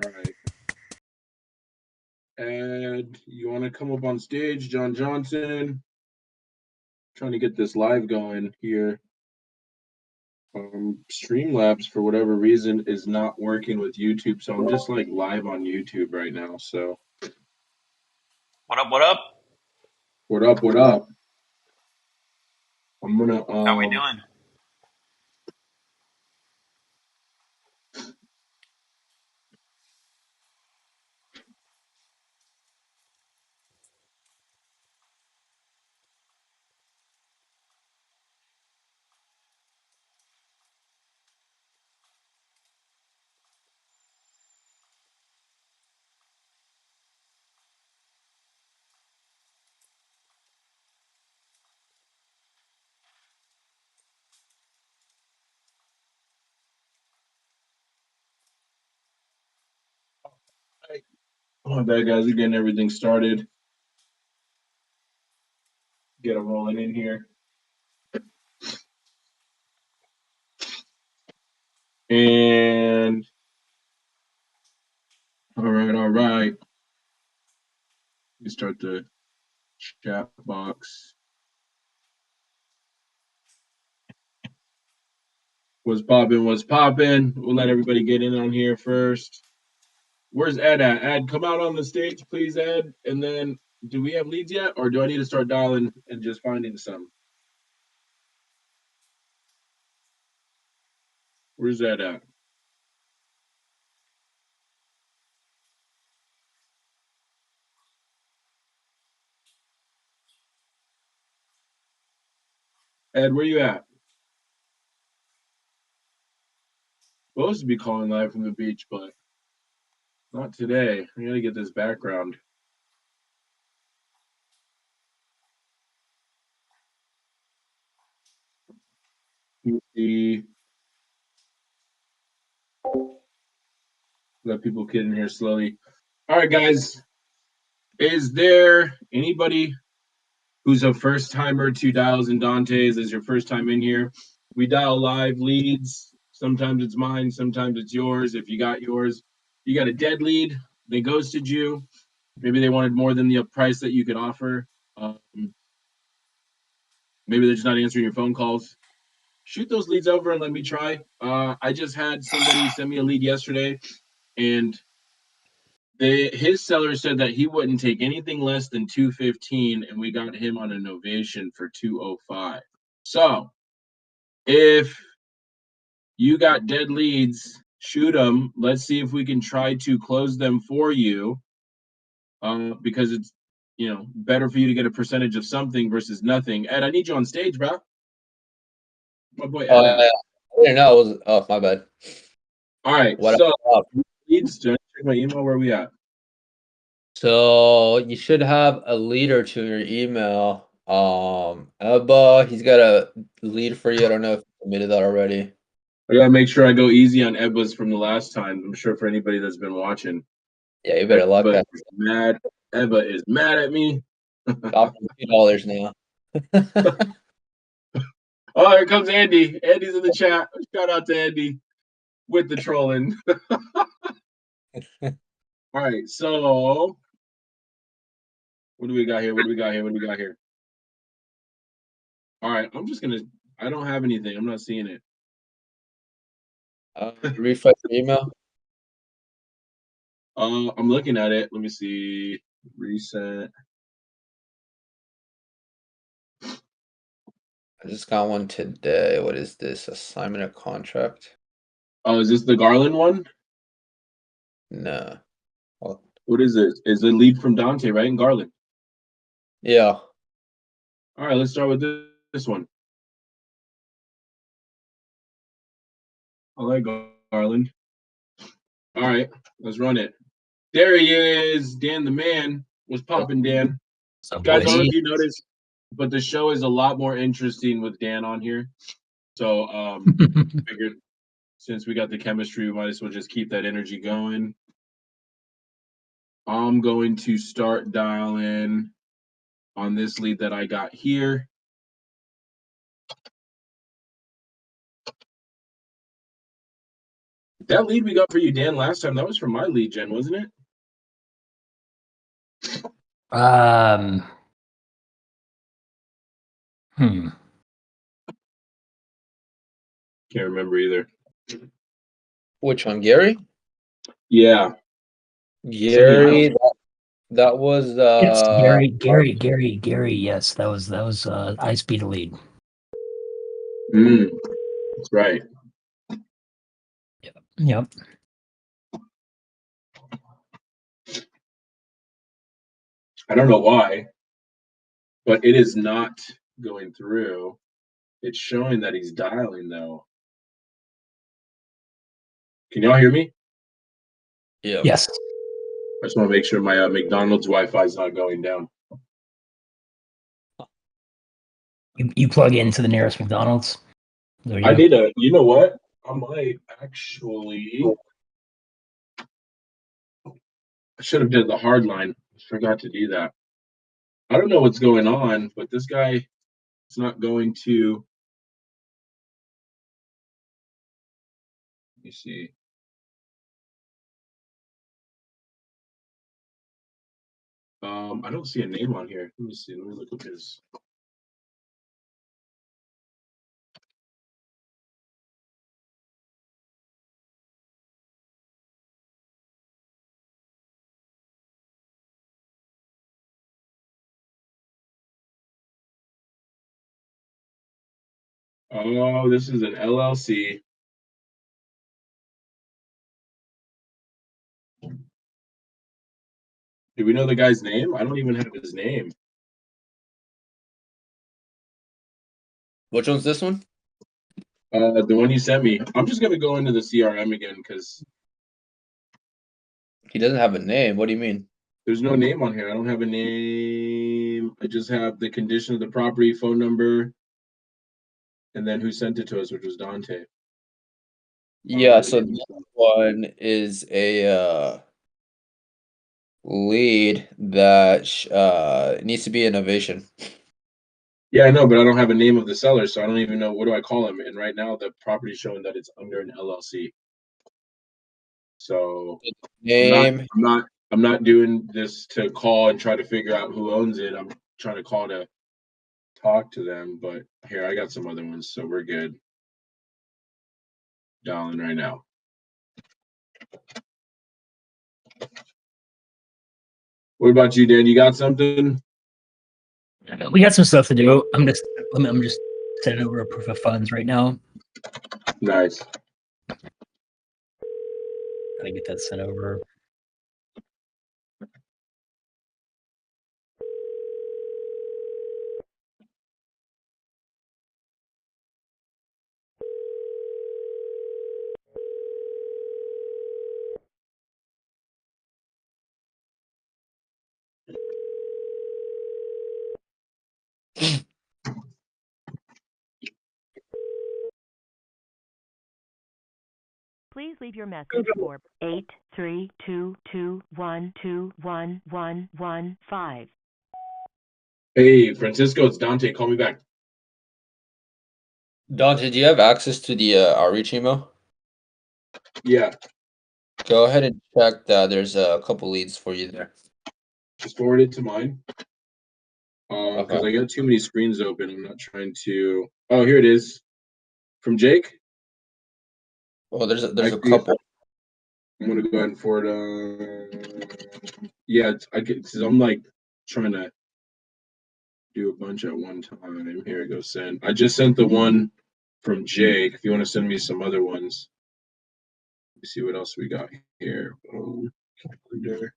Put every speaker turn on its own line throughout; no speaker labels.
All right. Ed, you want to come up on stage? John Johnson. Trying to get this live going here. Streamlabs, for whatever reason, is not working with YouTube, so I'm just like live on YouTube right now. So,
What up? What up?
what up? What up? I'm gonna
How we doing?
my bad, guys. We're getting everything started. Get it rolling in here. And all right, all right. We start the chat box. What's popping? What's popping? We'll let everybody get in on here first. Where's Ed at? Ed, come out on the stage, please, Ed. And then, do we have leads yet, or do I need to start dialing and just finding some? Where's Ed at? Ed, where you at? Supposed to be calling live from the beach, but not today. I gotta get this background. See, let people get in here slowly. All right, guys. Is there anybody who's a first timer to Dials and Dante's? Is your first time in here? We dial live leads. Sometimes it's mine, sometimes it's yours. If you got yours, you got a dead lead, they ghosted you. Maybe they wanted more than the price that you could offer. Maybe they're just not answering your phone calls. Shoot those leads over and let me try. I just had somebody send me a lead yesterday, and his seller said that he wouldn't take anything less than 215, and we got him on an ovation for 205. So if you got dead leads, shoot them. Let's see if we can try to close them for you, because it's better for you to get a percentage of something versus nothing. Ed, I need you on stage, bro. My boy Ed.
Yeah. I didn't know it was. Oh, my bad.
All right,
What
so
up?
leads. Check my email. Where are we at?
So you should have a lead or two in your email. Ebba, he's got a lead for you. I don't know if you submitted that already.
I gotta make sure I go easy on Ebba's from the last time. I'm sure for anybody that's been watching.
Yeah, you better lock
Ebba
that.
is mad. Ebba is mad at me.
Drop $2 now.
Oh, here comes Andy. Andy's in the chat. Shout out to Andy with the trolling. All right, so what do we got here? What do we got here? What do we got here? All right, I don't have anything. I'm not seeing it.
Refresh your email.
I'm looking at it. Let me see. Reset.
I just got one today. What is this? Assignment of contract?
Oh, is this the Garland one?
No. Well,
What is it? Is the lead from Dante, right? In Garland.
yeah.
All right, let's start with this one. I like Garland. All right, let's run it. There he is. Dan the man. What's popping, Dan? Guys, I don't know if you noticed, but the show is a lot more interesting with Dan on here. So figured since we got the chemistry, we might as well just keep that energy going. I'm going to start dialing on this lead that I got here. That lead we got for you, Dan, last time, that was from my lead gen, wasn't it?
Hmm.
Can't remember either.
Which one, Gary?
Yeah.
Gary, that was
Yes, Gary. Yes, that was I speed lead.
That's right.
Yep.
I don't know why, but it is not going through. It's showing that he's dialing though. Can y'all hear me?
Yeah.
Yes.
I just want to make sure my McDonald's Wi-Fi is not going down.
You plug into the nearest McDonald's.
I need a. You know what? I might actually. I should have did the hard line. Forgot to do that. I don't know what's going on, but this guy is not going to. Let me see. I don't see a name on here. Let me see. Let me look at his. Oh, this is an LLC. Do we know the guy's name? I don't even have his name.
Which one's this one?
The one you sent me. I'm just gonna go into the CRM again because
He doesn't have a name. What do you mean?
there's no name on here. I don't have a name. I just have the condition of the property, phone number, and then who sent it to us, which was Dante.
Yeah, so this one is a lead that needs to be innovation.
Yeah, I know, but I don't have a name of the seller, so I don't even know what do I call him. And right now, the property's showing that it's under an LLC. So
Name.
I'm not doing this to call and try to figure out who owns it. I'm trying to call to talk to them. But here, I got some other ones, so we're good. Dialing right now. What about you, Dan? You got something?
We got some stuff to do. I'm just sending over a proof of funds right now.
Nice.
Gotta get that sent over.
Please leave your message for 83221211115.
Hey, Francisco, it's Dante. Call me back.
Dante, do you have access to the outreach email?
Yeah,
Go ahead and check that. There's a couple leads for you there.
just forward it to mine. Because
Okay.
I got too many screens open. I'm not trying to. Oh, here it is. From Jake.
Well, there's a
I-
couple.
I'm gonna go ahead and forward. Yeah, because I'm like trying to do a bunch at one time. Here it goes. Send. I just sent the one from Jake. If you want to send me some other ones, let me see what else we got here. Calendar.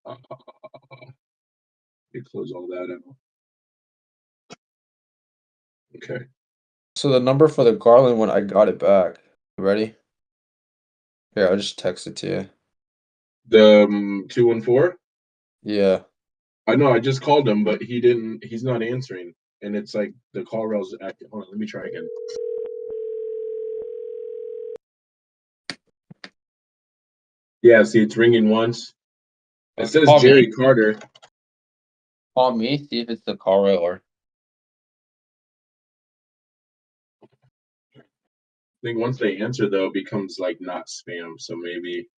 Let me close all that out. Okay.
So the number for the Garland one, I got it back. You ready? Here, I'll just text it to you.
The 214.
Yeah.
I know. I just called him, but he didn't. He's not answering, and it's like the call rail's active. Hold on. Let me try again. Yeah. See, it's ringing once. It says
Call
Jerry
me.
Carter.
Call me. See if it's the call rail or.
think once they answer though, it becomes like not spam. So maybe.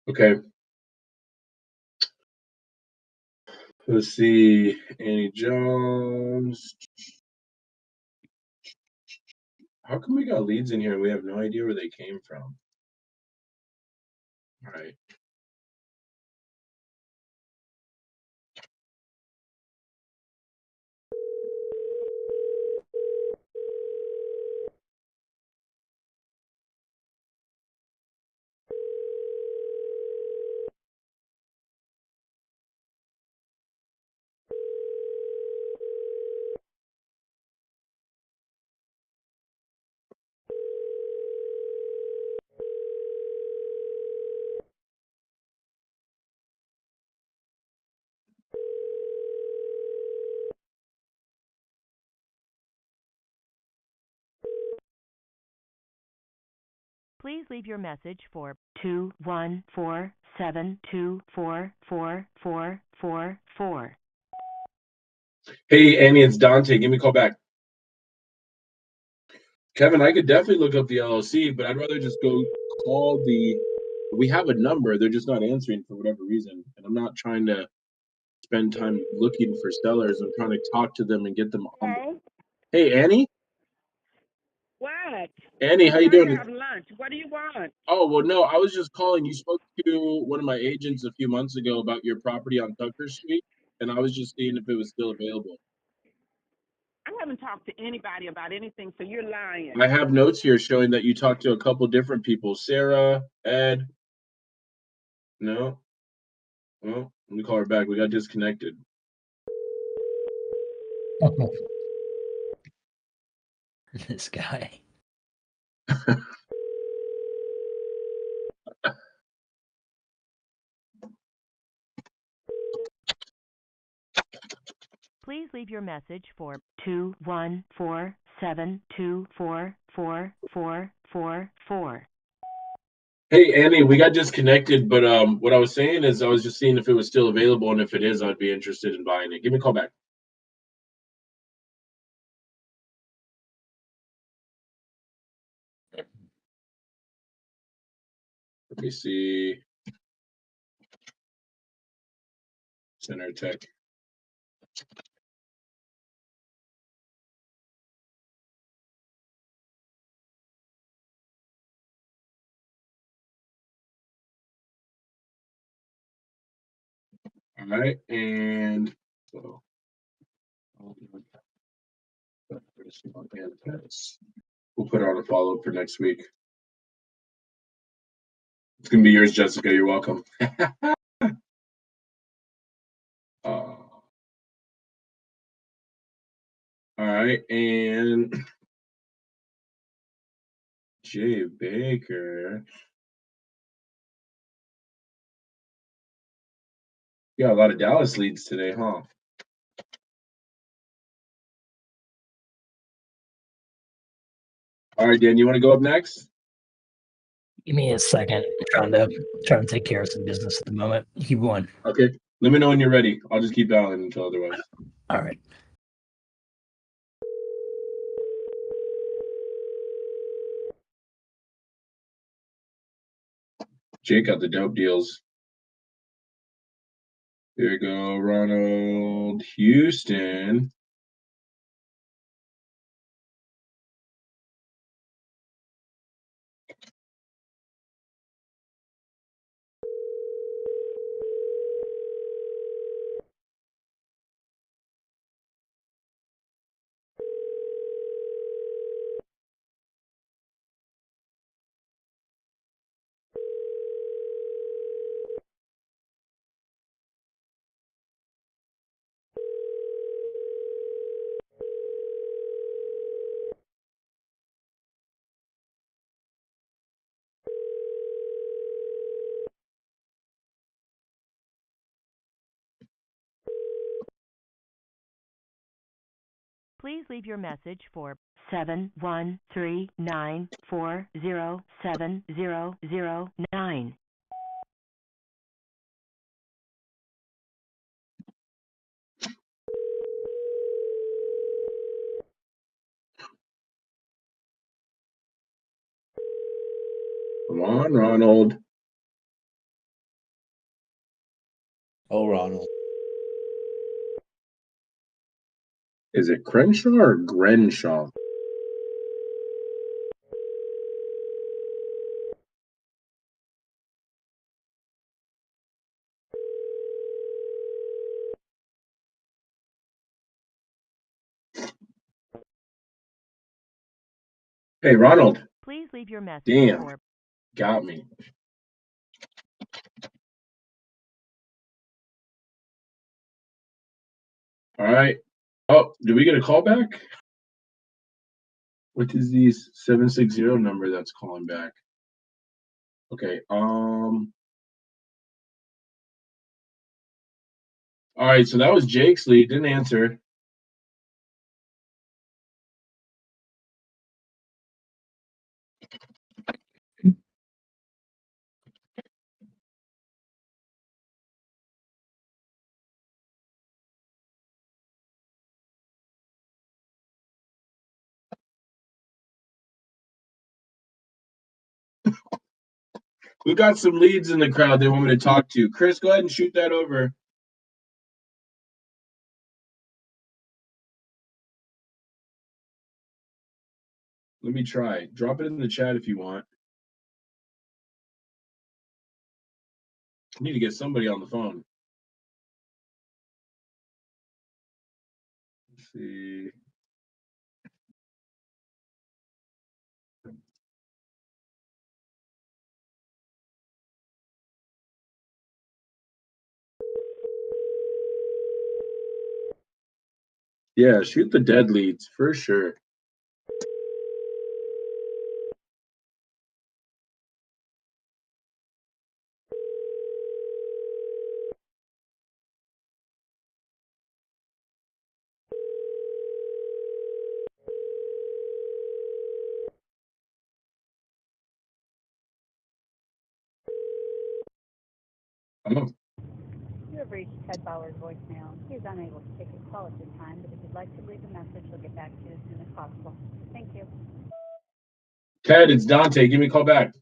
Okay. Let's see. Annie Jones. How come we got leads in here and we have no idea where they came from? All right.
Please leave your message for 21472444444.
Hey, Annie, it's Dante. Give me a call back. Kevin, I could definitely look up the LLC, but I'd rather just go call the. We have a number, they're just not answering for whatever reason. And I'm not trying to spend time looking for sellers. I'm trying to talk to them and get them on.
Hello?
Hey, Annie?
What?
Annie, how you
I'm trying to
doing?
have lunch. What do you want?
Oh, well, no, I was just calling. You spoke to one of my agents a few months ago about your property on Tucker Street, and I was just seeing if it was still available.
I haven't talked to anybody about anything, so you're lying.
I have notes here showing that you talked to a couple different people. Sarah, Ed. No? Well, let me call her back. We got disconnected.
This guy.
Please leave your message for 21472444444.
Hey, Annie, we got disconnected, but what I was saying is I was just seeing if it was still available, and if it is, I'd be interested in buying it. Give me a call back. Let me see. Center Tech. All right, and so we'll put on a follow-up for next week. It's gonna be yours, Jessica. You're welcome. All right, and Jay Baker. You got a lot of Dallas leads today, huh? All right, Dan, you want to go up next?
Give me a second. I'm trying to take care of some business at the moment. You keep going.
Okay. Let me know when you're ready. I'll just keep dialing until otherwise.
All right.
Jake got the dope deals. Here we go, Ronald Houston.
Please leave your message for 71394070009.
Come on, Ronald.
Oh, Ronald.
Is it Crenshaw or Grenshaw? Hey, Ronald.
Please leave your message
Damn.
for
Got me. All right. Oh, did we get a call back? What is the 760 number that's calling back? Okay. All right. So that was Jake's lead. Didn't answer. We got some leads in the crowd they want me to talk to. Chris, go ahead and shoot that over. Let me try. Drop it in the chat if you want. I need to get somebody on the phone. Let's see. Yeah, shoot the dead leads for sure. Oh,
You have reached Ted Bauer's voicemail. He is unable to take your call at this time, but if you'd like to leave a message, he'll get back to you as soon as possible. Thank you.
Ted, it's Dante. Give me a call back.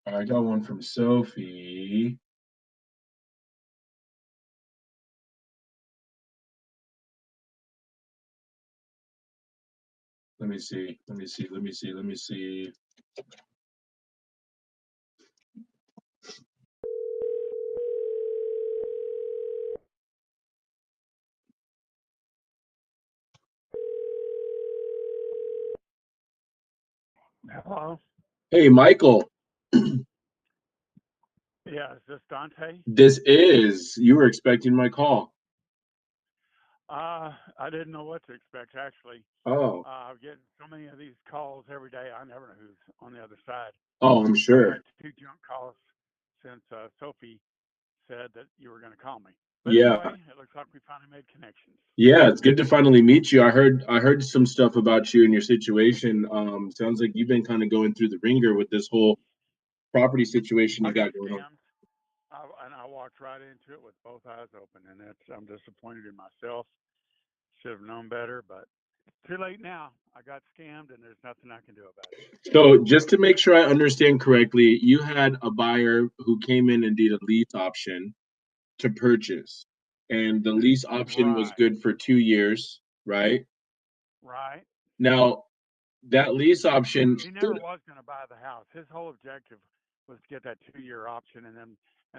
I got one from Sophie. Let me see.
Hello.
Hey, Michael.
Yeah, is this Dante?
This is. You were expecting my call.
I didn't know what to expect actually.
Oh.
I'm getting so many of these calls every day. I never know who's on the other side.
Oh, I'm
I've
sure.
had 2 junk calls since Sophie said that you were going to call me. But
Yeah.
anyway, it looks like we finally made connections.
Yeah, it's good to finally meet you. I heard some stuff about you and your situation. Sounds like you've been kind of going through the ringer with this whole property situation you
I got
got going on.
scammed, and I walked right into it with both eyes open, and I'm disappointed in myself. Should have known better, but too late now. I got scammed, and there's nothing I can do about it.
So just to make sure I understand correctly, you had a buyer who came in and did a lease option to purchase, and the lease option was
Right.
good for 2 years, right?
Right.
Now, that lease option
He never was going to buy the house. His whole objective was to get that 2-year option and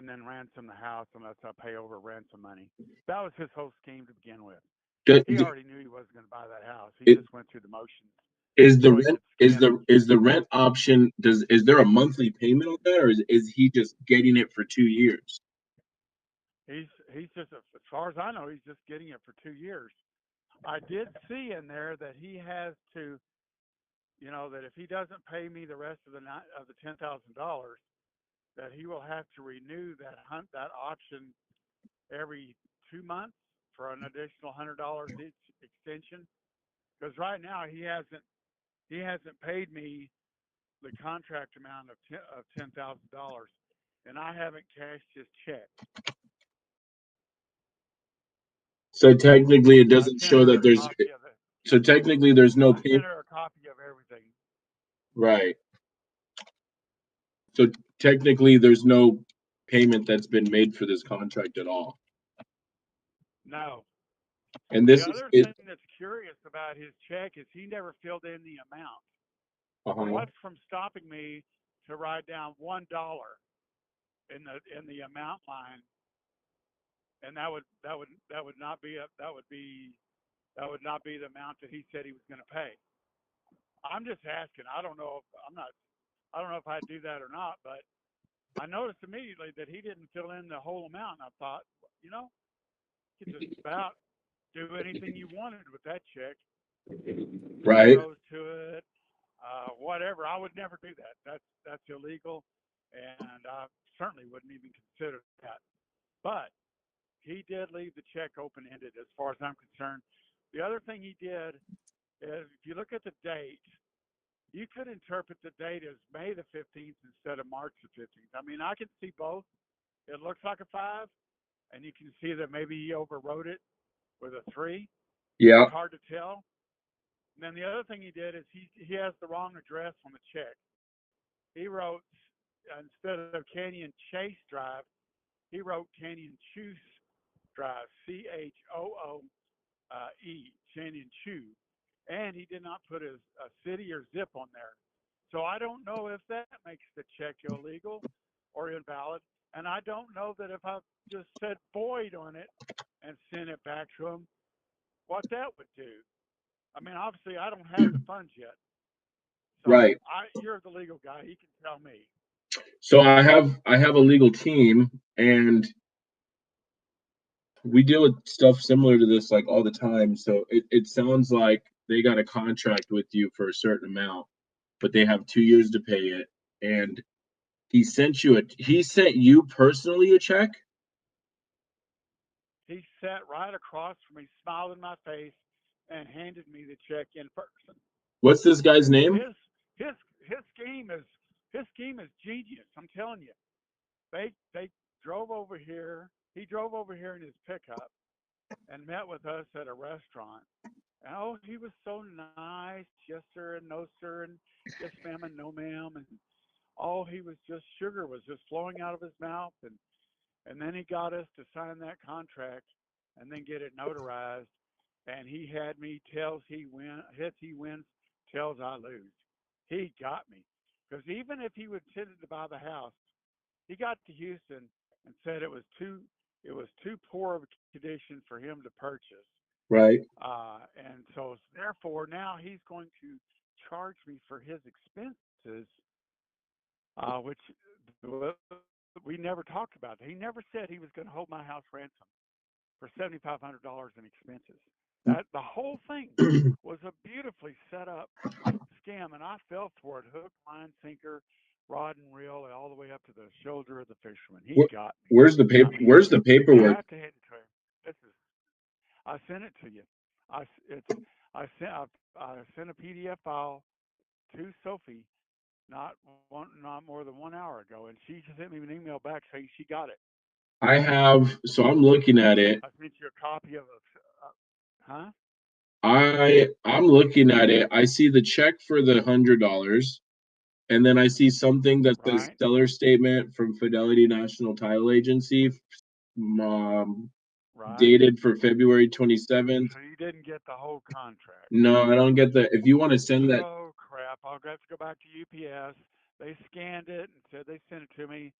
then ransom the house unless I pay over ransom money. That was his whole scheme to begin with. He already knew he wasn't going to buy that house. He just went through the motions.
Is the
So he
rent
could scam
is the rent option, is there a monthly payment on that, or is he just getting it for 2 years?
He's just, as far as I know, he's just getting it for 2 years. I did see in there that he has to that if he doesn't pay me the rest of the $10,000, that he will have to renew that option every 2 months for an additional $100 each extension. Because right now he hasn't paid me the contract amount of $10,000, and I haven't cashed his check.
So technically, it doesn't show that there's. So technically, there's no
payment. I sent her a copy of everything.
Right. So technically, there's no payment that's been made for this contract at all.
No.
And this
the other thing that's curious about his check is he never filled in the amount. What's from stopping me to write down $1 in the amount line, and that would not be the amount that he said he was going to pay. I'm just asking. I don't know if I'd do that or not, but I noticed immediately that he didn't fill in the whole amount, and I thought, you could just about do anything you wanted with that check.
Right.
Goes to it, whatever. I would never do that. That's illegal, and I certainly wouldn't even consider that. But he did leave the check open-ended, as far as I'm concerned. The other thing he did is, if you look at the date, you could interpret the date as May the 15th instead of March the 15th. I mean, I can see both. It looks like a 5, and you can see that maybe he overwrote it with a 3.
Yeah.
It's hard to tell. And then the other thing he did is he has the wrong address on the check. He wrote, instead of Canyon Chase Drive, he wrote Canyon Chuse Drive, CHOOE, Canyon Chew. And he did not put a city or zip on there. So I don't know if that makes the check illegal or invalid. And I don't know that if I just said Boyd on it and sent it back to him, what that would do. I mean, obviously, I don't have the funds yet. So
Right.
You're the legal guy. You can tell me.
So I have a legal team, and we deal with stuff similar to this like all the time. So it sounds like they got a contract with you for a certain amount, but they have 2 years to pay it. And he sent you personally a check?
He sat right across from me, smiled in my face, and handed me the check in person.
What's this guy's name?
His scheme is genius. I'm telling you. They drove over here. He drove over here in his pickup and met with us at a restaurant. And, he was so nice, yes sir and no sir and yes ma'am and no ma'am, and he was just, sugar was just flowing out of his mouth, and then he got us to sign that contract and then get it notarized, and he had me tails he wins, tails I lose. He got me, because even if he would tended to buy the house, he got to Houston and said it was too poor of a condition for him to purchase.
Right.
And so therefore now he's going to charge me for his expenses, which we never talked about. He never said he was going to hold my house ransom for $7,500 in expenses. That the whole thing was a beautifully set up scam, and I fell for it, hook, line, sinker, rod and reel, all the way up to the shoulder of the fisherman. He got me.
Where's the paper? Where's the paperwork?
You have to hand it to him. I sent it to you. I sent a PDF file to Sophie not more than 1 hour ago, and she sent me an email back saying she got it.
So I'm looking at it.
I sent you a copy of it. Huh?
I'm looking at it. I see the check for the $100, and then I see something that says seller statement from Fidelity National Title Agency, dated for February 27th.
So you didn't get the whole contract.
No, I don't get that. If you want to send that.
Oh crap! I'll have to go back to UPS. They scanned it and said they sent it to me,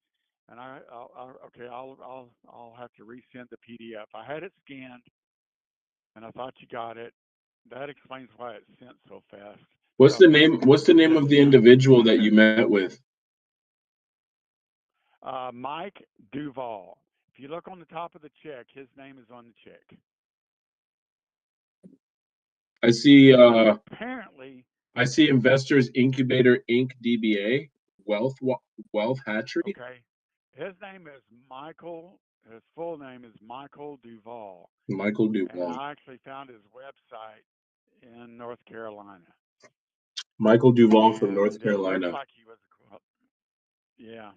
and I'll have to resend the PDF. I had it scanned, and I thought you got it. That explains why it sent so fast.
What's the name of the individual that you met with?
Mike Duval. If you look on the top of the check, his name is on the check.
I see.
Apparently,
I see Investors Incubator Inc. DBA Wealth Hatchery.
Okay. His name is Michael. His full name is Michael Duvall.
Michael
And
Duvall.
I actually found his website in North Carolina.
Michael Duvall from North
It
Carolina.
looks like he was. Yeah.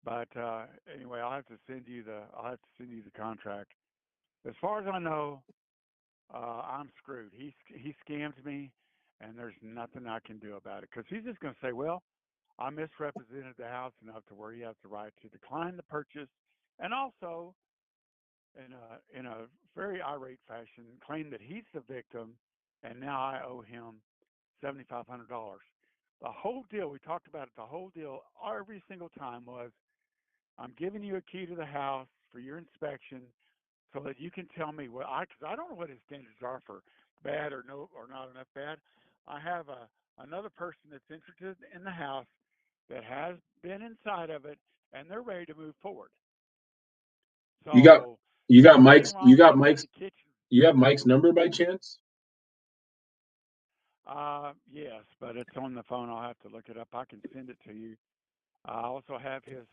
But anyway, I'll have to send you the contract. As far as I know, I'm screwed. He scammed me, and there's nothing I can do about it because he's just going to say, "Well, I misrepresented the house enough to where he has the right to decline the purchase, and also, in a very irate fashion, claim that he's the victim, and now I owe him $7,500." The whole deal we talked about it. The whole deal every single time was, I'm giving you a key to the house for your inspection, so that you can tell me what because I don't know what his standards are for bad or not enough bad. I have another person that's interested in the house that has been inside of it, and they're ready to move forward. So
you got Mike's you have Mike's number by chance?
Yes, but it's on the phone. I'll have to look it up. I can send it to you. I also have his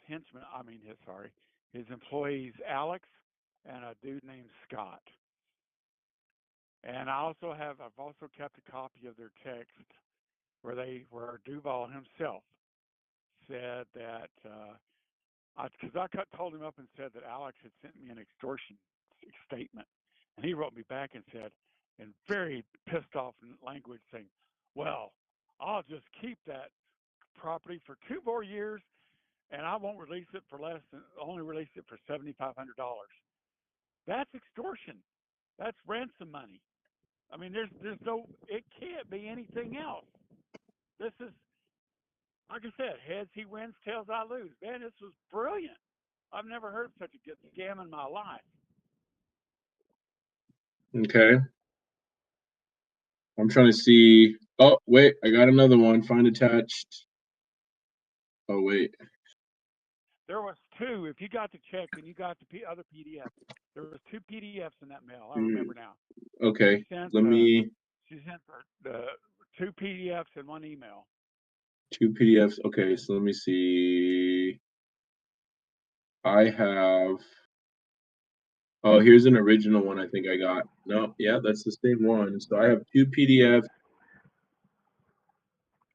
his employees, Alex, and a dude named Scott. And I've also kept a copy of their text where Duval himself said that, because I told him up and said that Alex had sent me an extortion statement. And he wrote me back and said, in very pissed off language, saying, "Well, I'll just keep that property for 2 more years, and I won't release it for only release it for $7,500. That's extortion. That's ransom money. I mean, it can't be anything else. This is, like I said, heads he wins, tails I lose. Man, this was brilliant. I've never heard of such a good scam in my life.
Okay. I'm trying to see. Oh, wait, I got another one. Find attached. Oh, wait.
There was 2. If you got the check and you got the other PDF, there was 2 PDFs in that mail. I remember now.
Okay. She sent
the 2 PDFs in one email.
2 PDFs. Okay, so let me see. I have. Oh, here's an original one I think I got. No, yeah, that's the same one. So I have 2 PDFs.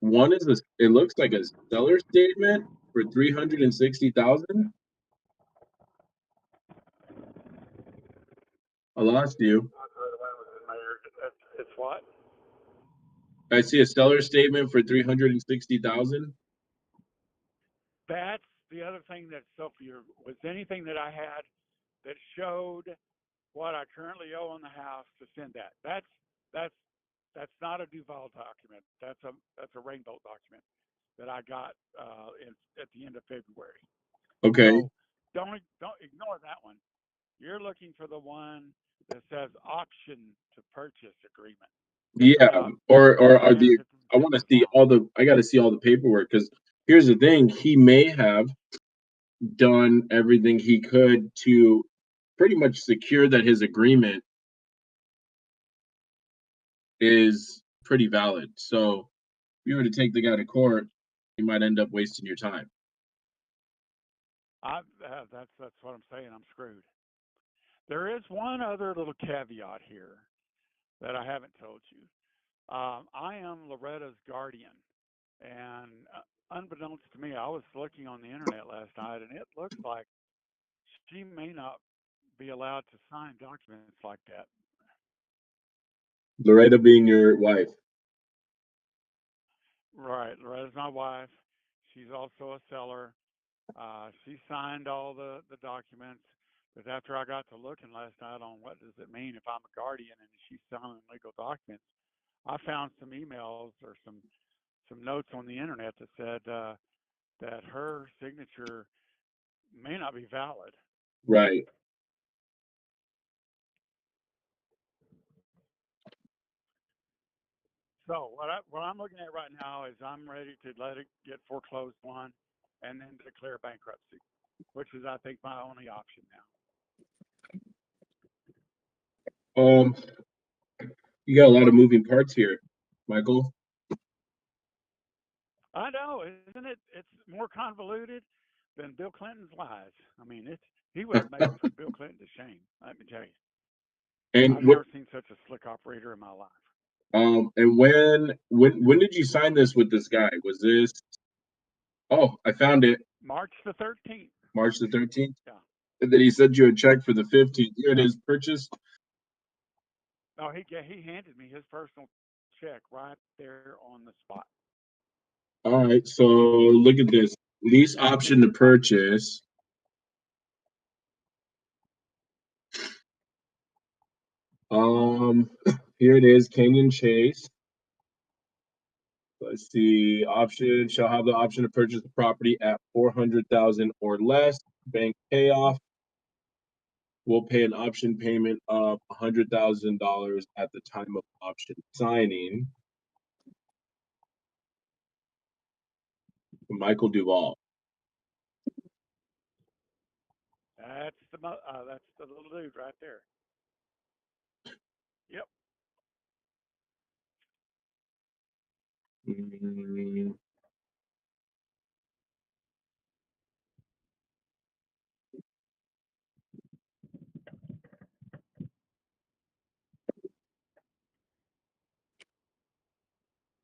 One is it looks like a seller statement for $360,000. I lost you.
It's what?
I see a seller statement for $360,000.
That's the other thing was anything that I had that showed what I currently owe on the house to send that. That's not a Duval document. That's a Rainbow document that I got at the end of February.
Okay.
So don't ignore that one. You're looking for the one that says option to purchase agreement.
Yeah, or are I want to see I got to see all the paperwork, because here's the thing, he may have done everything he could to pretty much secure that his agreement is pretty valid. So if you were to take the guy to court, you might end up wasting your time.
That's what I'm saying. I'm screwed. There is one other little caveat here that I haven't told you. I am Loretta's guardian, and unbeknownst to me, I was looking on the internet last night, and it looks like she may not be allowed to sign documents like that.
Loretta being your wife.
Right. Loretta's my wife. She's also a seller. She signed all the documents. But after I got to looking last night on what does it mean if I'm a guardian and she's signing legal documents, I found some emails or some notes on the internet that said that her signature may not be valid.
Right.
So what I'm looking at right now is I'm ready to let it get foreclosed on and then declare bankruptcy, which is, I think, my only option now.
You got a lot of moving parts here, Michael.
I know, isn't it? It's more convoluted than Bill Clinton's lies. I mean, he would have put Bill Clinton to shame. Let me tell you,
And
I've never seen such a slick operator in my life.
And when did you sign this with this guy? Was this? Oh, I found it.
March the 13th.
March the 13th.
Yeah.
And then he sent you a check for the 15th. Here it is, purchased.
No, he handed me his personal check right there on the spot.
All right, so look at this. Lease option to purchase. Here it is, Canyon Chase. Let's see. Option shall have the option to purchase the property at 400,000 or less. Bank payoff. Will pay an option payment of $100,000 at the time of option signing. Michael Duvall.
That's the little dude right there. Yep.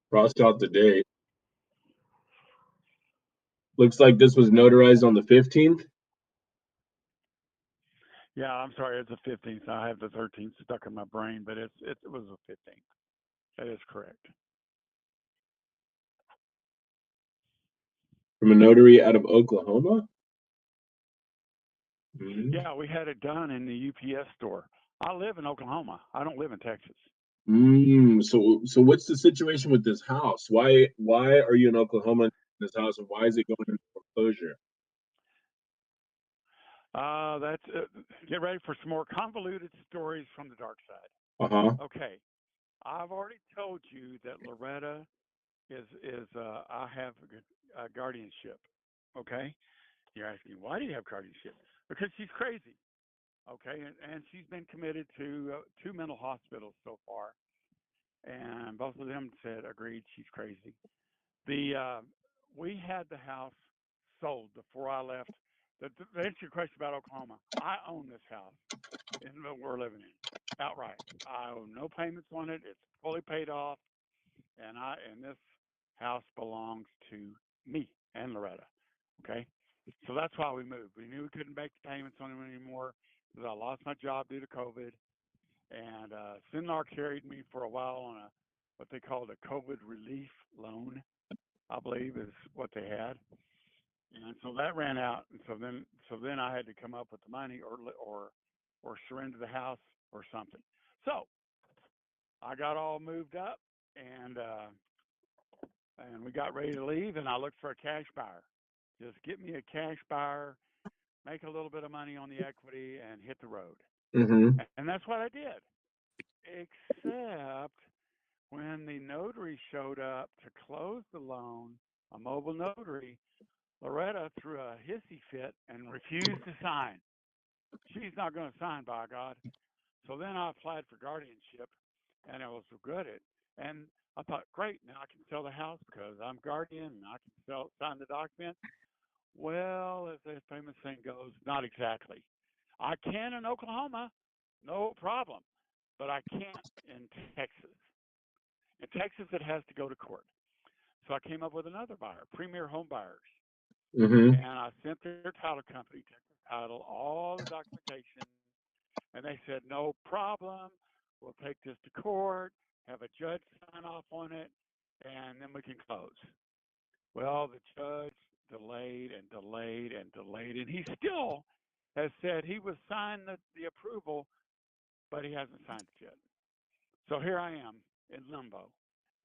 Crossed out the date. Looks like this was notarized on the 15th.
Yeah, I'm sorry, it's the 15th. I have the 13th stuck in my brain, but it was the 15th. That is correct.
From a notary out of Oklahoma?
Yeah, we had it done in the UPS store. I live in Oklahoma. I don't live in Texas.
So what's the situation with this house? Why are you in Oklahoma in this house, and why is it going into foreclosure?
That's get ready for some more convoluted stories from the dark side.
Uh-huh.
Okay, I've already told you that Loretta is I have guardianship. Okay, you're asking why do you have guardianship? Because she's crazy. Okay, and she's been committed to 2 mental hospitals so far, and both of them said agreed she's crazy. We had the house sold before I left. To answer your question about Oklahoma, I own this house in that we're living in outright. I owe no payments on it. It's fully paid off, and this house belongs to me and Loretta. Okay, so that's why we moved. We knew we couldn't make the payments on it anymore because I lost my job due to COVID, and Sinlar carried me for a while on what they called a COVID relief loan, I believe is what they had. And so that ran out, and so then I had to come up with the money or surrender the house or something. So I got all moved up, and we got ready to leave, and I looked for a cash buyer. Just get me a cash buyer, make a little bit of money on the equity, and hit the road.
Mm-hmm.
And that's what I did. Except when the notary showed up to close the loan, a mobile notary, Loretta threw a hissy fit and refused to sign. She's not going to sign, by God. So then I applied for guardianship, and I was regretted. And I thought, great, now I can sell the house because I'm guardian and I can sign the document. Well, as the famous saying goes, not exactly. I can in Oklahoma, no problem, but I can't in Texas. In Texas, it has to go to court. So I came up with another buyer, Premier Home Buyers.
Mm-hmm.
And I sent their title company, checked their title, all the documentation, and they said, no problem. We'll take this to court, have a judge sign off on it, and then we can close. Well, the judge delayed and delayed and delayed, and he still has said he will sign the approval, but he hasn't signed it yet. So here I am in limbo,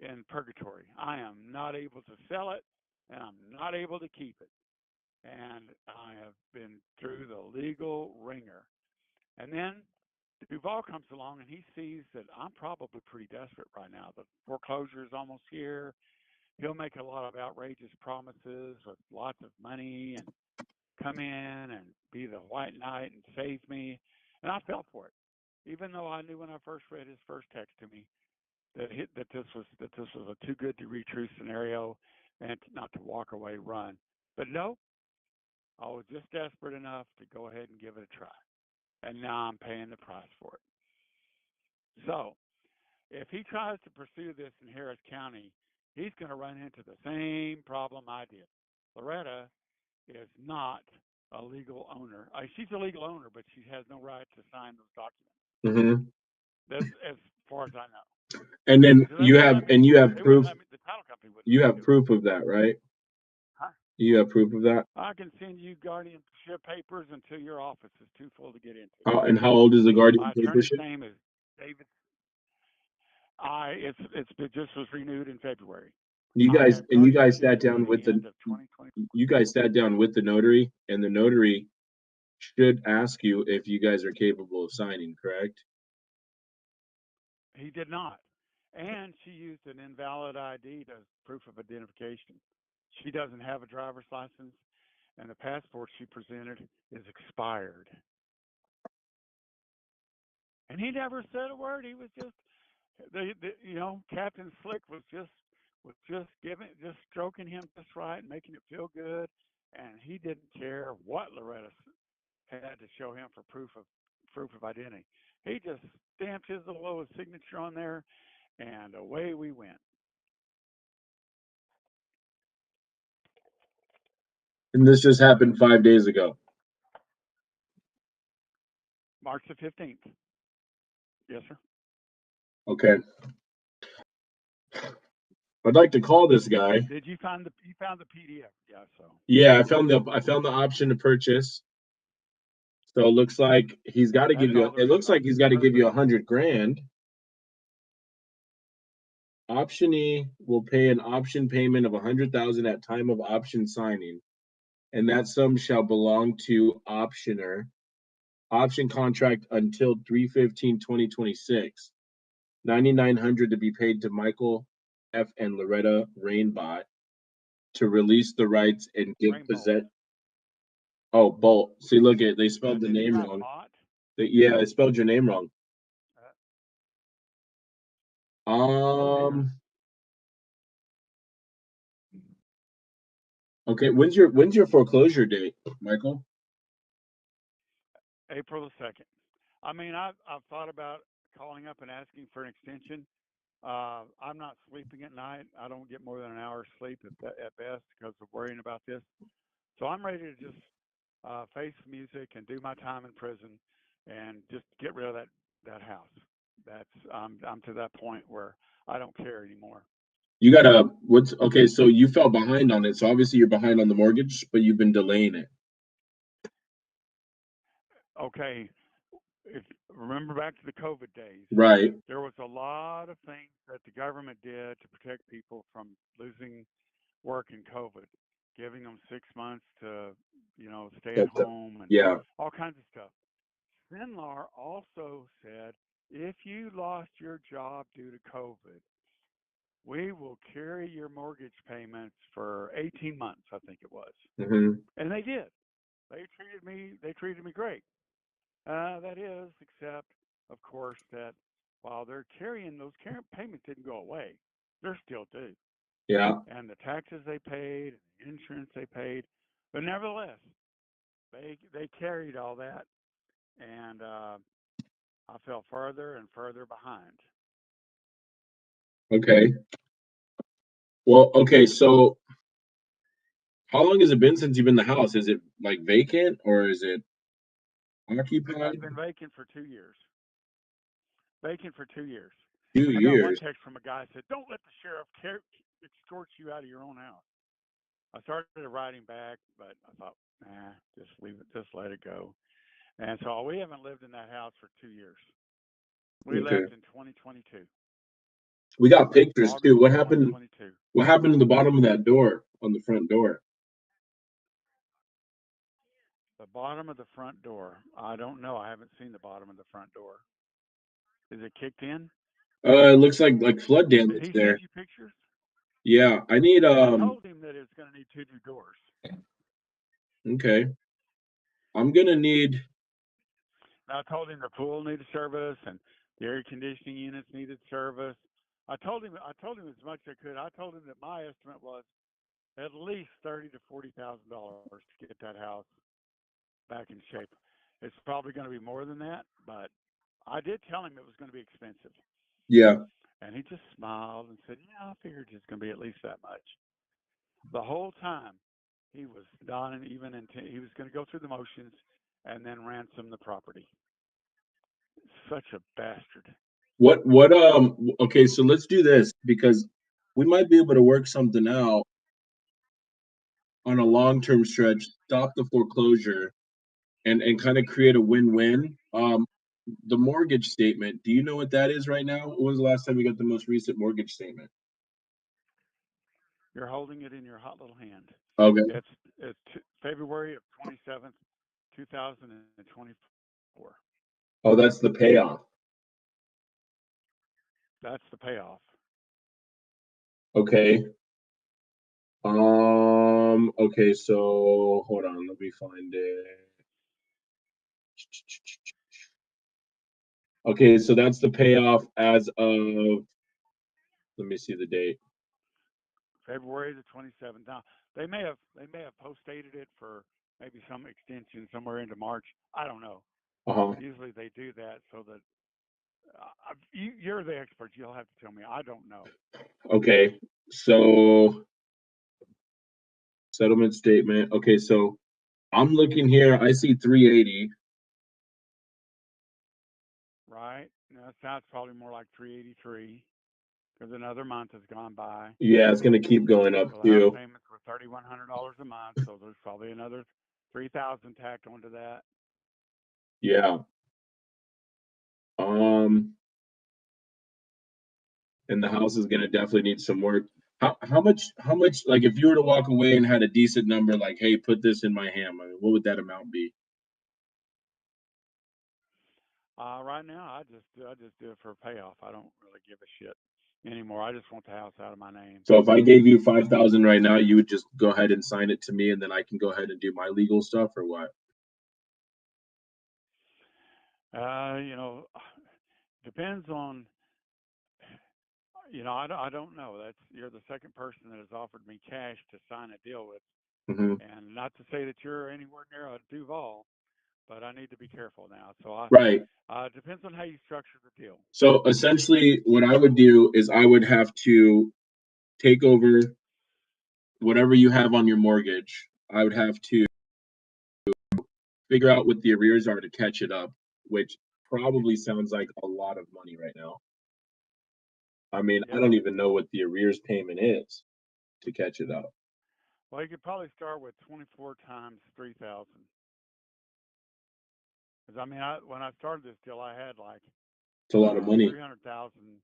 in purgatory. I am not able to sell it, and I'm not able to keep it. And I have been through the legal ringer. And then Duval comes along and he sees that I'm probably pretty desperate right now. The foreclosure is almost here. He'll make a lot of outrageous promises with lots of money and come in and be the white knight and save me. And I fell for it, even though I knew when I first read his first text to me that this was a too good to be true scenario, and not to walk away, run. But no, I was just desperate enough to go ahead and give it a try. And now I'm paying the price for it. So if he tries to pursue this in Harris County, he's going to run into the same problem I did. Loretta is not a legal owner. She's a legal owner, but she has no right to sign those documents.
Mm-hmm.
That's as far as I know.
And then
So
you have proof.
The title company wouldn't
You
let me
have
do it.
proof of that, right?
Huh?
You have proof of that.
I can send you guardianship papers until your office is too full to get into.
And how old is the
My
guardianship?
attorney's name is David. It just was renewed in February.
You guys sat down with
the end of 2020.
you guys sat down with the notary, and the notary should ask you if you guys are capable of signing, correct?
He did not. And she used an invalid ID as proof of identification. She doesn't have a driver's license, and the passport she presented is expired. And he never said a word. He was just, Captain Slick was just stroking him just right and making it feel good. And he didn't care what Loretta had to show him for proof of identity. He just stamped his little signature on there, and away we went.
And this just happened 5 days ago.
March the 15th. Yes, sir.
Okay. I'd like to call this guy.
Did you found the PDF? Yeah, so.
Yeah, I found the option to purchase. So it looks like he's got to give you. It looks like he's got to give you $100,000. Optionee will pay an option payment of $100,000 at time of option signing, and that sum shall belong to optioner. Option contract until 3/15/2026. $9,900 to be paid to Michael F. and Loretta Rainbot to release the rights and give possession. Oh, Bolt. See, look at they spelled the name wrong. Yeah, I spelled your name wrong. Okay, when's your foreclosure date, Michael?
April the 2nd. I mean, I've thought about calling up and asking for an extension. I'm not sleeping at night. I don't get more than an hour's sleep at best because of worrying about this. So I'm ready to just face music and do my time in prison and just get rid of that house. I'm to that point where I don't care anymore.
You gotta okay, so you fell behind on it. So obviously you're behind on the mortgage, but you've been delaying it.
Okay. Remember back to the COVID days.
Right.
There was a lot of things that the government did to protect people from losing work in COVID, giving them 6 months to, stay at home and all kinds of stuff. Sinlar also said, if you lost your job due to COVID, we will carry your mortgage payments for 18 months, I think it was.
Mm-hmm.
And they did. They treated me great. That is, except, of course, that while they're carrying those payments didn't go away, they're still due.
Yeah.
And the taxes they paid, the insurance they paid, but nevertheless, they carried all that, and I fell further and further behind.
Okay. Well, okay, so how long has it been since you've been in the house? Is it like vacant or is it occupied?
It's been vacant for 2 years. Vacant for 2 years.
2 years.
I got one text from a guy that said, "Don't let the sheriff extort you out of your own house." I started writing back, but I thought, just leave it, just let it go. And so we haven't lived in that house for 2 years. We left in 2022.
We got pictures
August
too. What happened?
2022.
What happened to the bottom of that door on the front door?
The bottom of the front door. I don't know. I haven't seen the bottom of the front door. Is it kicked in?
It looks like flood damage
Did he
there.
send you pictures?
Yeah, I need
I told him that it's going to need 2 new doors.
Okay. I'm gonna need.
I told him the pool needed service and the air conditioning units needed service. I told him as much as I could. I told him that my estimate was at least $30,000 to $40,000 to get that house back in shape. It's probably going to be more than that, but I did tell him it was going to be expensive.
Yeah.
And he just smiled and said, "Yeah, I figured it's going to be at least that much." The whole time he was not even he was going to go through the motions and then ransom the property. Such a bastard.
Okay, so let's do this because we might be able to work something out on a long-term stretch, stop the foreclosure and kind of create a win-win. The mortgage statement, do you know what that is right now? When was the last time you got the most recent mortgage statement?
You're holding it in your hot little hand.
Okay.
It's February of 27th, 2024.
Oh, that's the payoff.
That's the payoff.
Okay. Okay, so hold on, let me find it. Okay, so that's the payoff as of, let me see the date.
February the 27th. Now they may have post-dated it for maybe some extension somewhere into March. I don't know. Usually they do that so that you're the expert. You'll have to tell me. I don't know.
Okay, so settlement statement. Okay, so I'm looking here. I see 380.
Right. Now that's probably more like 383 because another month has gone by.
Yeah, it's gonna keep going up
So the house
too.
payments were $3,100 a month, so there's probably another $3,000 tacked onto that.
Yeah. And the house is gonna definitely need some work. How much like if you were to walk away and had a decent number, like, hey, put this in my hand, I mean, what would that amount be?
Right now, I just do it for a payoff. I don't really give a shit anymore. I just want the house out of my name.
So if I gave you 5,000 right now, you would just go ahead and sign it to me, and then I can go ahead and do my legal stuff, or what?
Depends on. I don't know. You're the second person that has offered me cash to sign a deal with, and not to say that you're anywhere near a Duval, but I need to be careful now. So
Right.
depends on how you structure the deal.
So essentially, what I would do is I would have to take over whatever you have on your mortgage. I would have to figure out what the arrears are to catch it up, which probably sounds like a lot of money right now. I mean, I don't even know what the arrears payment is to catch it up.
Well, you could probably start with 24 times 3,000. Because I mean, when I started this deal, I had like
It's a lot of money.
300,000.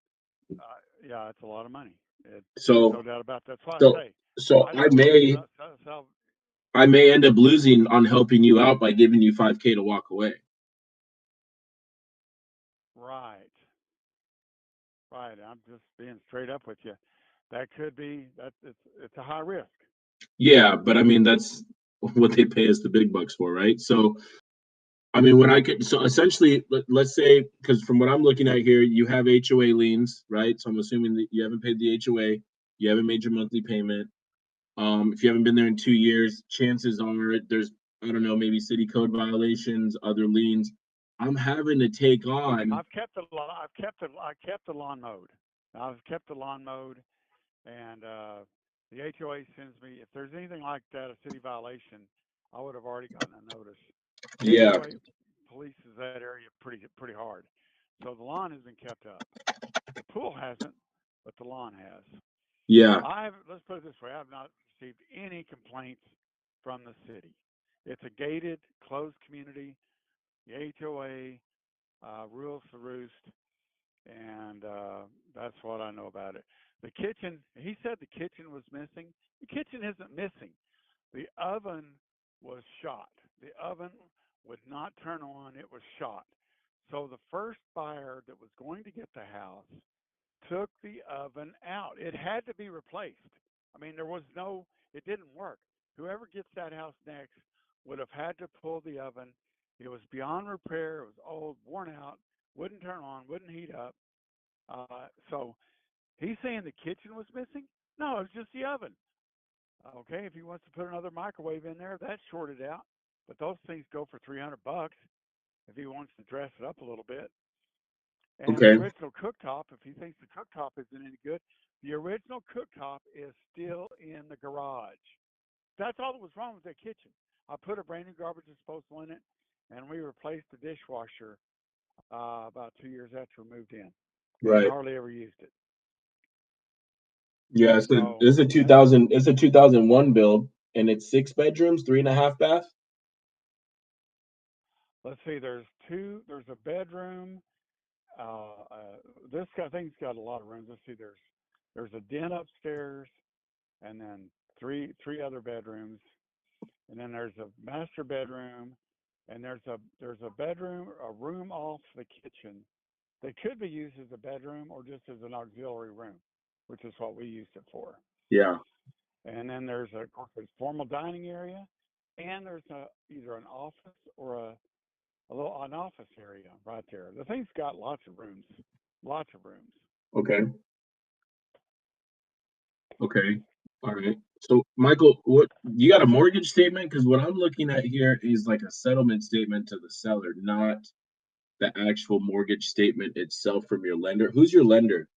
Yeah, it's a lot of money.
So,
no doubt about that. That's why
so,
I say.
so I may end up losing on helping you out by giving you 5K to walk away.
Right. Right. I'm just being straight up with you. That could be that. It's a high risk.
Yeah, but I mean that's what they pay us the big bucks for, right? So I mean, when I could, so essentially, let's say, because from what I'm looking at here, you have HOA liens, right? So I'm assuming that you haven't paid the HOA, you haven't made your monthly payment. If you haven't been there in 2 years, chances are there's, I don't know, maybe city code violations, other liens. I'm having to take on.
I've kept the lawn. I kept the lawn mowed. I've kept the lawn mowed, and the HOA sends me if there's anything like that, a city violation. I would have already gotten a notice. The
Yeah.
HOA polices that area pretty hard, so the lawn has been kept up. The pool hasn't, but the lawn has.
Yeah.
Let's put it this way: I have not received any complaints from the city. It's a gated, closed community. The HOA rules the roost, and that's what I know about it. The kitchen, he said the kitchen was missing. The kitchen isn't missing. The oven was shot. The oven would not turn on. It was shot. So the first buyer that was going to get the house took the oven out. It had to be replaced. I mean, it didn't work. Whoever gets that house next would have had to pull the oven. It was beyond repair. It was old, worn out, wouldn't turn on, wouldn't heat up. So he's saying the kitchen was missing? No, it was just the oven. Okay, if he wants to put another microwave in there, that's shorted out. But those things go for $300 if he wants to dress it up a little bit. And the original cooktop, if he thinks the cooktop isn't any good, the original cooktop is still in the garage. That's all that was wrong with that kitchen. I put a brand new garbage disposal in it, and we replaced the dishwasher about 2 years after we moved in.
Right.
We hardly ever used it.
Yeah, so it's a 2001 build, and it's 6 bedrooms, 3.5 bath.
Let's see. There's a bedroom. This thing's got a lot of rooms. Let's see. There's a den upstairs, and then three other bedrooms, and then there's a master bedroom, and there's a bedroom, a room off the kitchen that could be used as a bedroom or just as an auxiliary room, which is what we used it for.
Yeah.
And then there's a formal dining area, and there's either an office or an office area right there. The thing's got lots of rooms.
Okay. All right. So, Michael, what you got a mortgage statement? Because what I'm looking at here is like a settlement statement to the seller, not the actual mortgage statement itself from your lender. Who's your lender?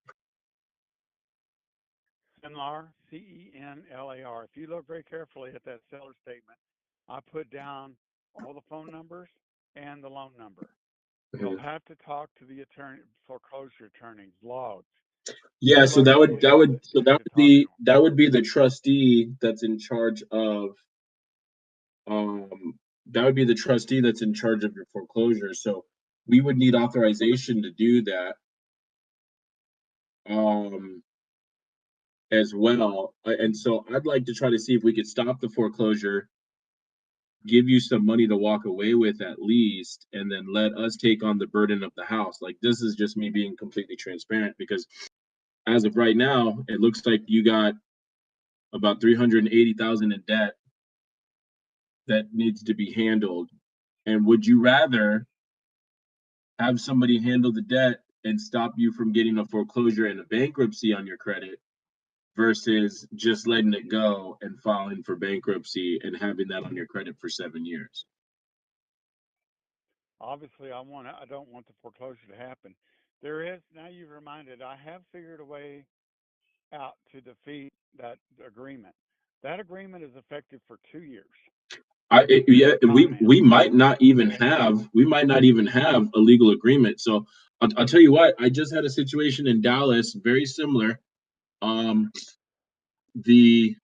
Cenlar, Cenlar. If you look very carefully at that seller statement, I put down all the phone numbers and the loan number. You'll have to talk to the foreclosure attorneys, logs.
Yeah, so that would be the trustee that's in charge of that would be the trustee that's in charge of your foreclosure. So we would need authorization to do that as well. And so I'd like to try to see if we could stop the foreclosure, give you some money to walk away with at least, and then let us take on the burden of the house. Like, this is just me being completely transparent, because as of right now, it looks like you got about $380,000 in debt that needs to be handled. And would you rather have somebody handle the debt and stop you from getting a foreclosure and a bankruptcy on your credit versus just letting it go and filing for bankruptcy and having that on your credit for 7 years?
Obviously, I don't want the foreclosure to happen. There is, now you've reminded, I have figured a way out to defeat that agreement. That agreement is effective for 2 years.
We might not even have a legal agreement. So I'll tell you what, I just had a situation in Dallas very similar. The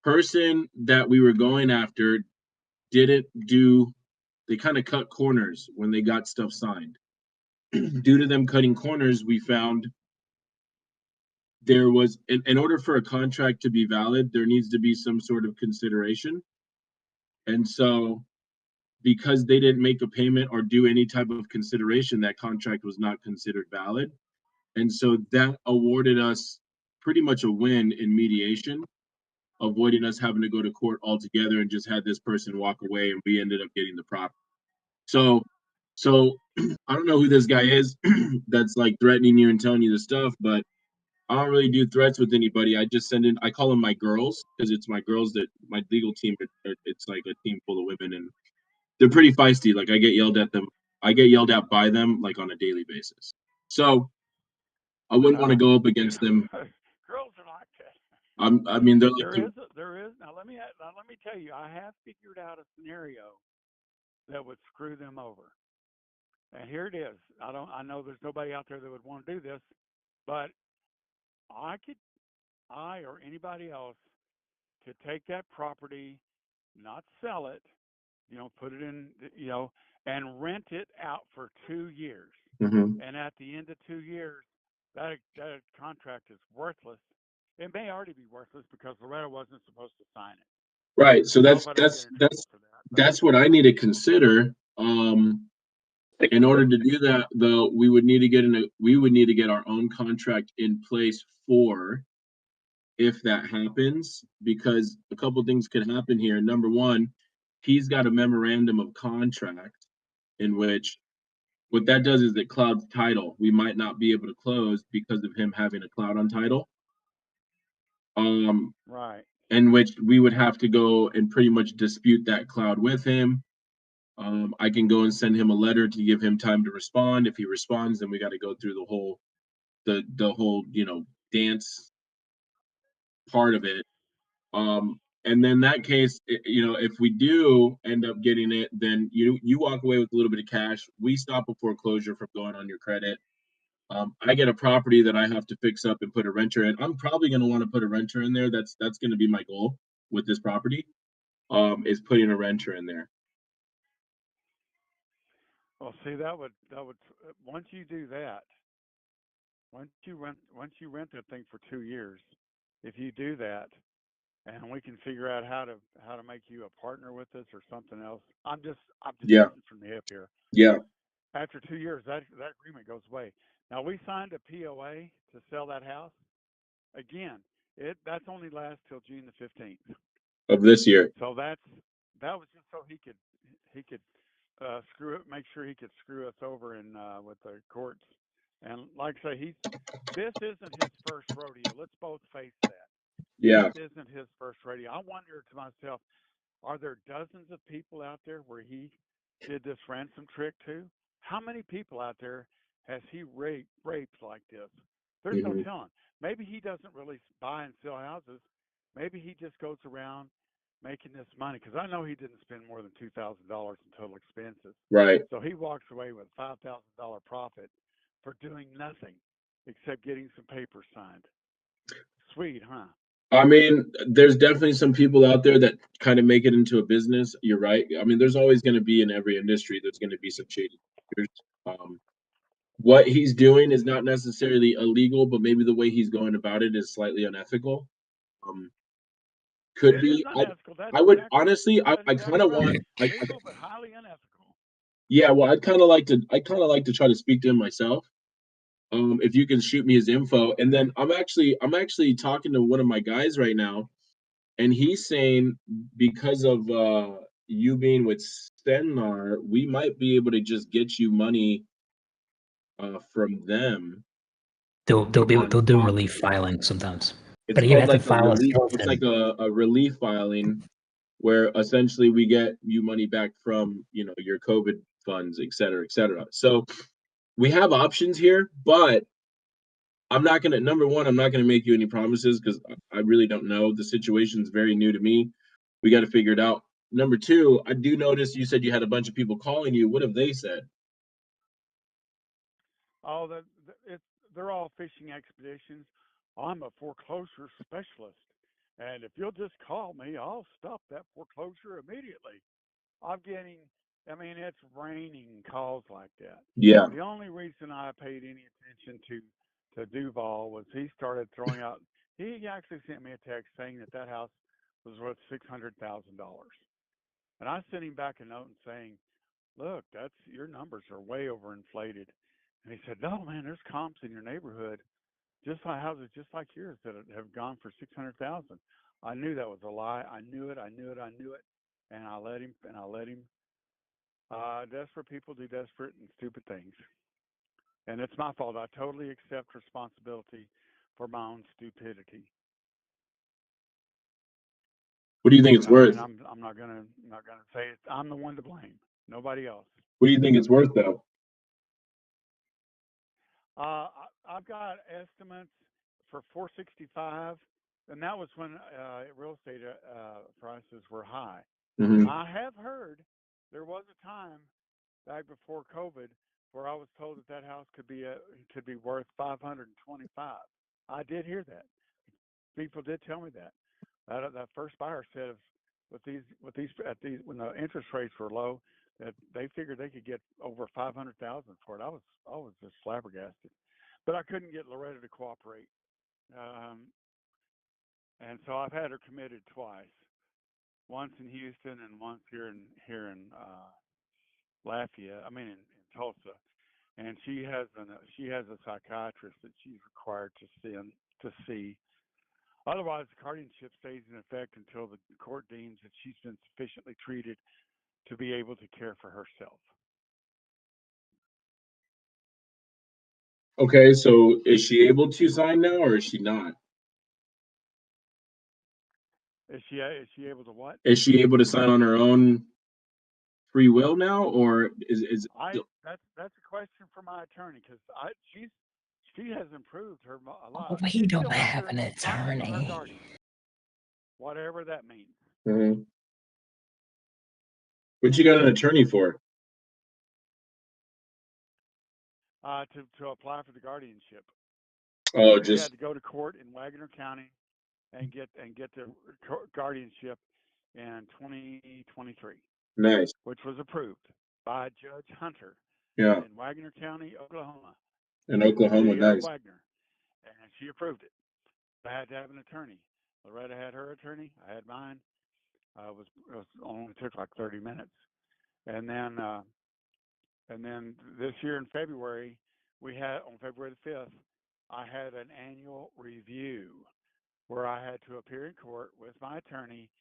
person that we were going after they kind of cut corners when they got stuff signed. Due to them cutting corners, we found there was, in order for a contract to be valid, there needs to be some sort of consideration. And so, because they didn't make a payment or do any type of consideration, that contract was not considered valid. And so that awarded us pretty much a win in mediation, avoiding us having to go to court altogether, and just had this person walk away, and we ended up getting the property. So I don't know who this guy is that's like threatening you and telling you the stuff, but I don't really do threats with anybody. I call them my girls, because it's my girls that my legal team. It's like a team full of women, and they're pretty feisty. Like, I get yelled at by them like on a daily basis. So I wouldn't want to go up against them.
Girls are like that.
I mean, they're like
there is. Now let me tell you, I have figured out a scenario that would screw them over. And here it is. I know there's nobody out there that would want to do this, but I or anybody else could take that property, not sell it, put it in, and rent it out for 2 years.
Mm-hmm.
And at the end of 2 years, that contract is worthless. It may already be worthless because Loretta wasn't supposed to sign it.
Right. So that's what I need to consider. In order to do that, though, we would need to get our own contract in place for if that happens, because a couple things could happen here. Number one, he's got a memorandum of contract in which what that does is it clouds title. We might not be able to close because of him having a cloud on title.
Right.
in which we would have to go and pretty much dispute that cloud with him. I can go and send him a letter to give him time to respond. If he responds, then we got to go through the whole dance part of it. And then that case, if we do end up getting it, then you walk away with a little bit of cash. We stop a foreclosure from going on your credit. I get a property that I have to fix up and put a renter in. I'm probably going to want to put a renter in there. That's going to be my goal with this property. Is putting a renter in there.
Well, see, that would once you do that, once you rent that thing for 2 years, if you do that, and we can figure out how to make you a partner with us or something else. I'm just
Yeah.
shooting from the hip here.
Yeah.
After 2 years, that agreement goes away. Now we signed a POA to sell that house. Again, that's only lasts till June the 15th
Of this year.
So that was just so he could make sure he could screw us over in with the courts. And like I say, this isn't his first rodeo. Let's both face that.
Yeah.
This isn't his first rodeo. I wonder to myself, are there dozens of people out there where he did this ransom trick to? How many people out there has he raped like this? There's no telling. Maybe he doesn't really buy and sell houses. Maybe he just goes around making this money, because I know he didn't spend more than $2,000 in total expenses.
Right.
So he walks away with $5,000 profit for doing nothing except getting some papers signed. Sweet, huh?
I mean, there's definitely some people out there that kind of make it into a business. You're right. I mean, there's always going to be in every industry, there's going to be some shady actors. What he's doing is not necessarily illegal, but maybe the way he's going about it is slightly unethical. Could
It
be.
is unethical.
I would
exactly,
honestly, I
that's
kind of
right.
want.
Legal but highly unethical.
Yeah, well, I'd kind of like to try to speak to him myself. If you can shoot me his info, and then I'm actually talking to one of my guys right now, and he's saying because of you being with Stenar, we might be able to just get you money from them.
They'll do relief filing sometimes.
It's
But you
called
have to
like a
file a
relief. It's like
skeleton.
a relief filing where essentially we get you money back from your COVID funds, et cetera, et cetera. So we have options here, but I'm not gonna. Number one, I'm not gonna make you any promises because I really don't know. The situation's very new to me. We got to figure it out. Number two, I do notice you said you had a bunch of people calling you. What have they said?
Oh, they're all fishing expeditions. I'm a foreclosure specialist, and if you'll just call me, I'll stop that foreclosure immediately. I'm getting, I mean, it's raining calls like that.
Yeah.
The only reason I paid any attention to Duval was he started throwing out. He actually sent me a text saying that house was worth $600,000, and I sent him back a note and saying, "Look, that's your numbers are way overinflated." And he said, "No, man, there's comps in your neighborhood, just like houses just like yours that have gone for 600,000." I knew that was a lie. I knew it. And I let him. Desperate people do desperate and stupid things, and it's my fault. I totally accept responsibility for my own stupidity.
What do you think it's worth?
And I'm not gonna say it. I'm the one to blame. Nobody else.
What do you think it's worth, though?
I've got estimates for 465, and that was when real estate prices were high.
Mm-hmm.
I have heard there was a time back before COVID where I was told that house could be worth 525. I did hear that. People did tell me that. That first buyer said with these when the interest rates were low, that they figured they could get over 500,000 for it. I was just flabbergasted, but I couldn't get Loretta to cooperate, and so I've had her committed twice, once in Houston and once here in Lafayette. I mean in Tulsa, and she has a psychiatrist that she's required to see. Otherwise, the guardianship stays in effect until the court deems that she's been sufficiently treated to be able to care for herself.
Okay, so is she able to sign now, or is she not?
Is she able to what?
Is she able to sign on her own free will now, or is
That's a question for my attorney, because she has improved her a lot.
Oh, we
She
don't
still has
have
her
an
sign for her
attorney.
guardian, whatever that means.
Mhm. What you got an attorney for?
To apply for the guardianship.
Oh,
We
just
had to go to court in Wagner County and get the guardianship in 2023,
nice.
which was approved by Judge Hunter
Yeah,
in Wagner County, Oklahoma,
in Oklahoma,
city of
nice.
Wagner, and she approved it. I had to have an attorney. Loretta had her attorney. I had mine. It only took like 30 minutes, and then this year in February, we had on February the 5th, I had an annual review where I had to appear in court with my attorney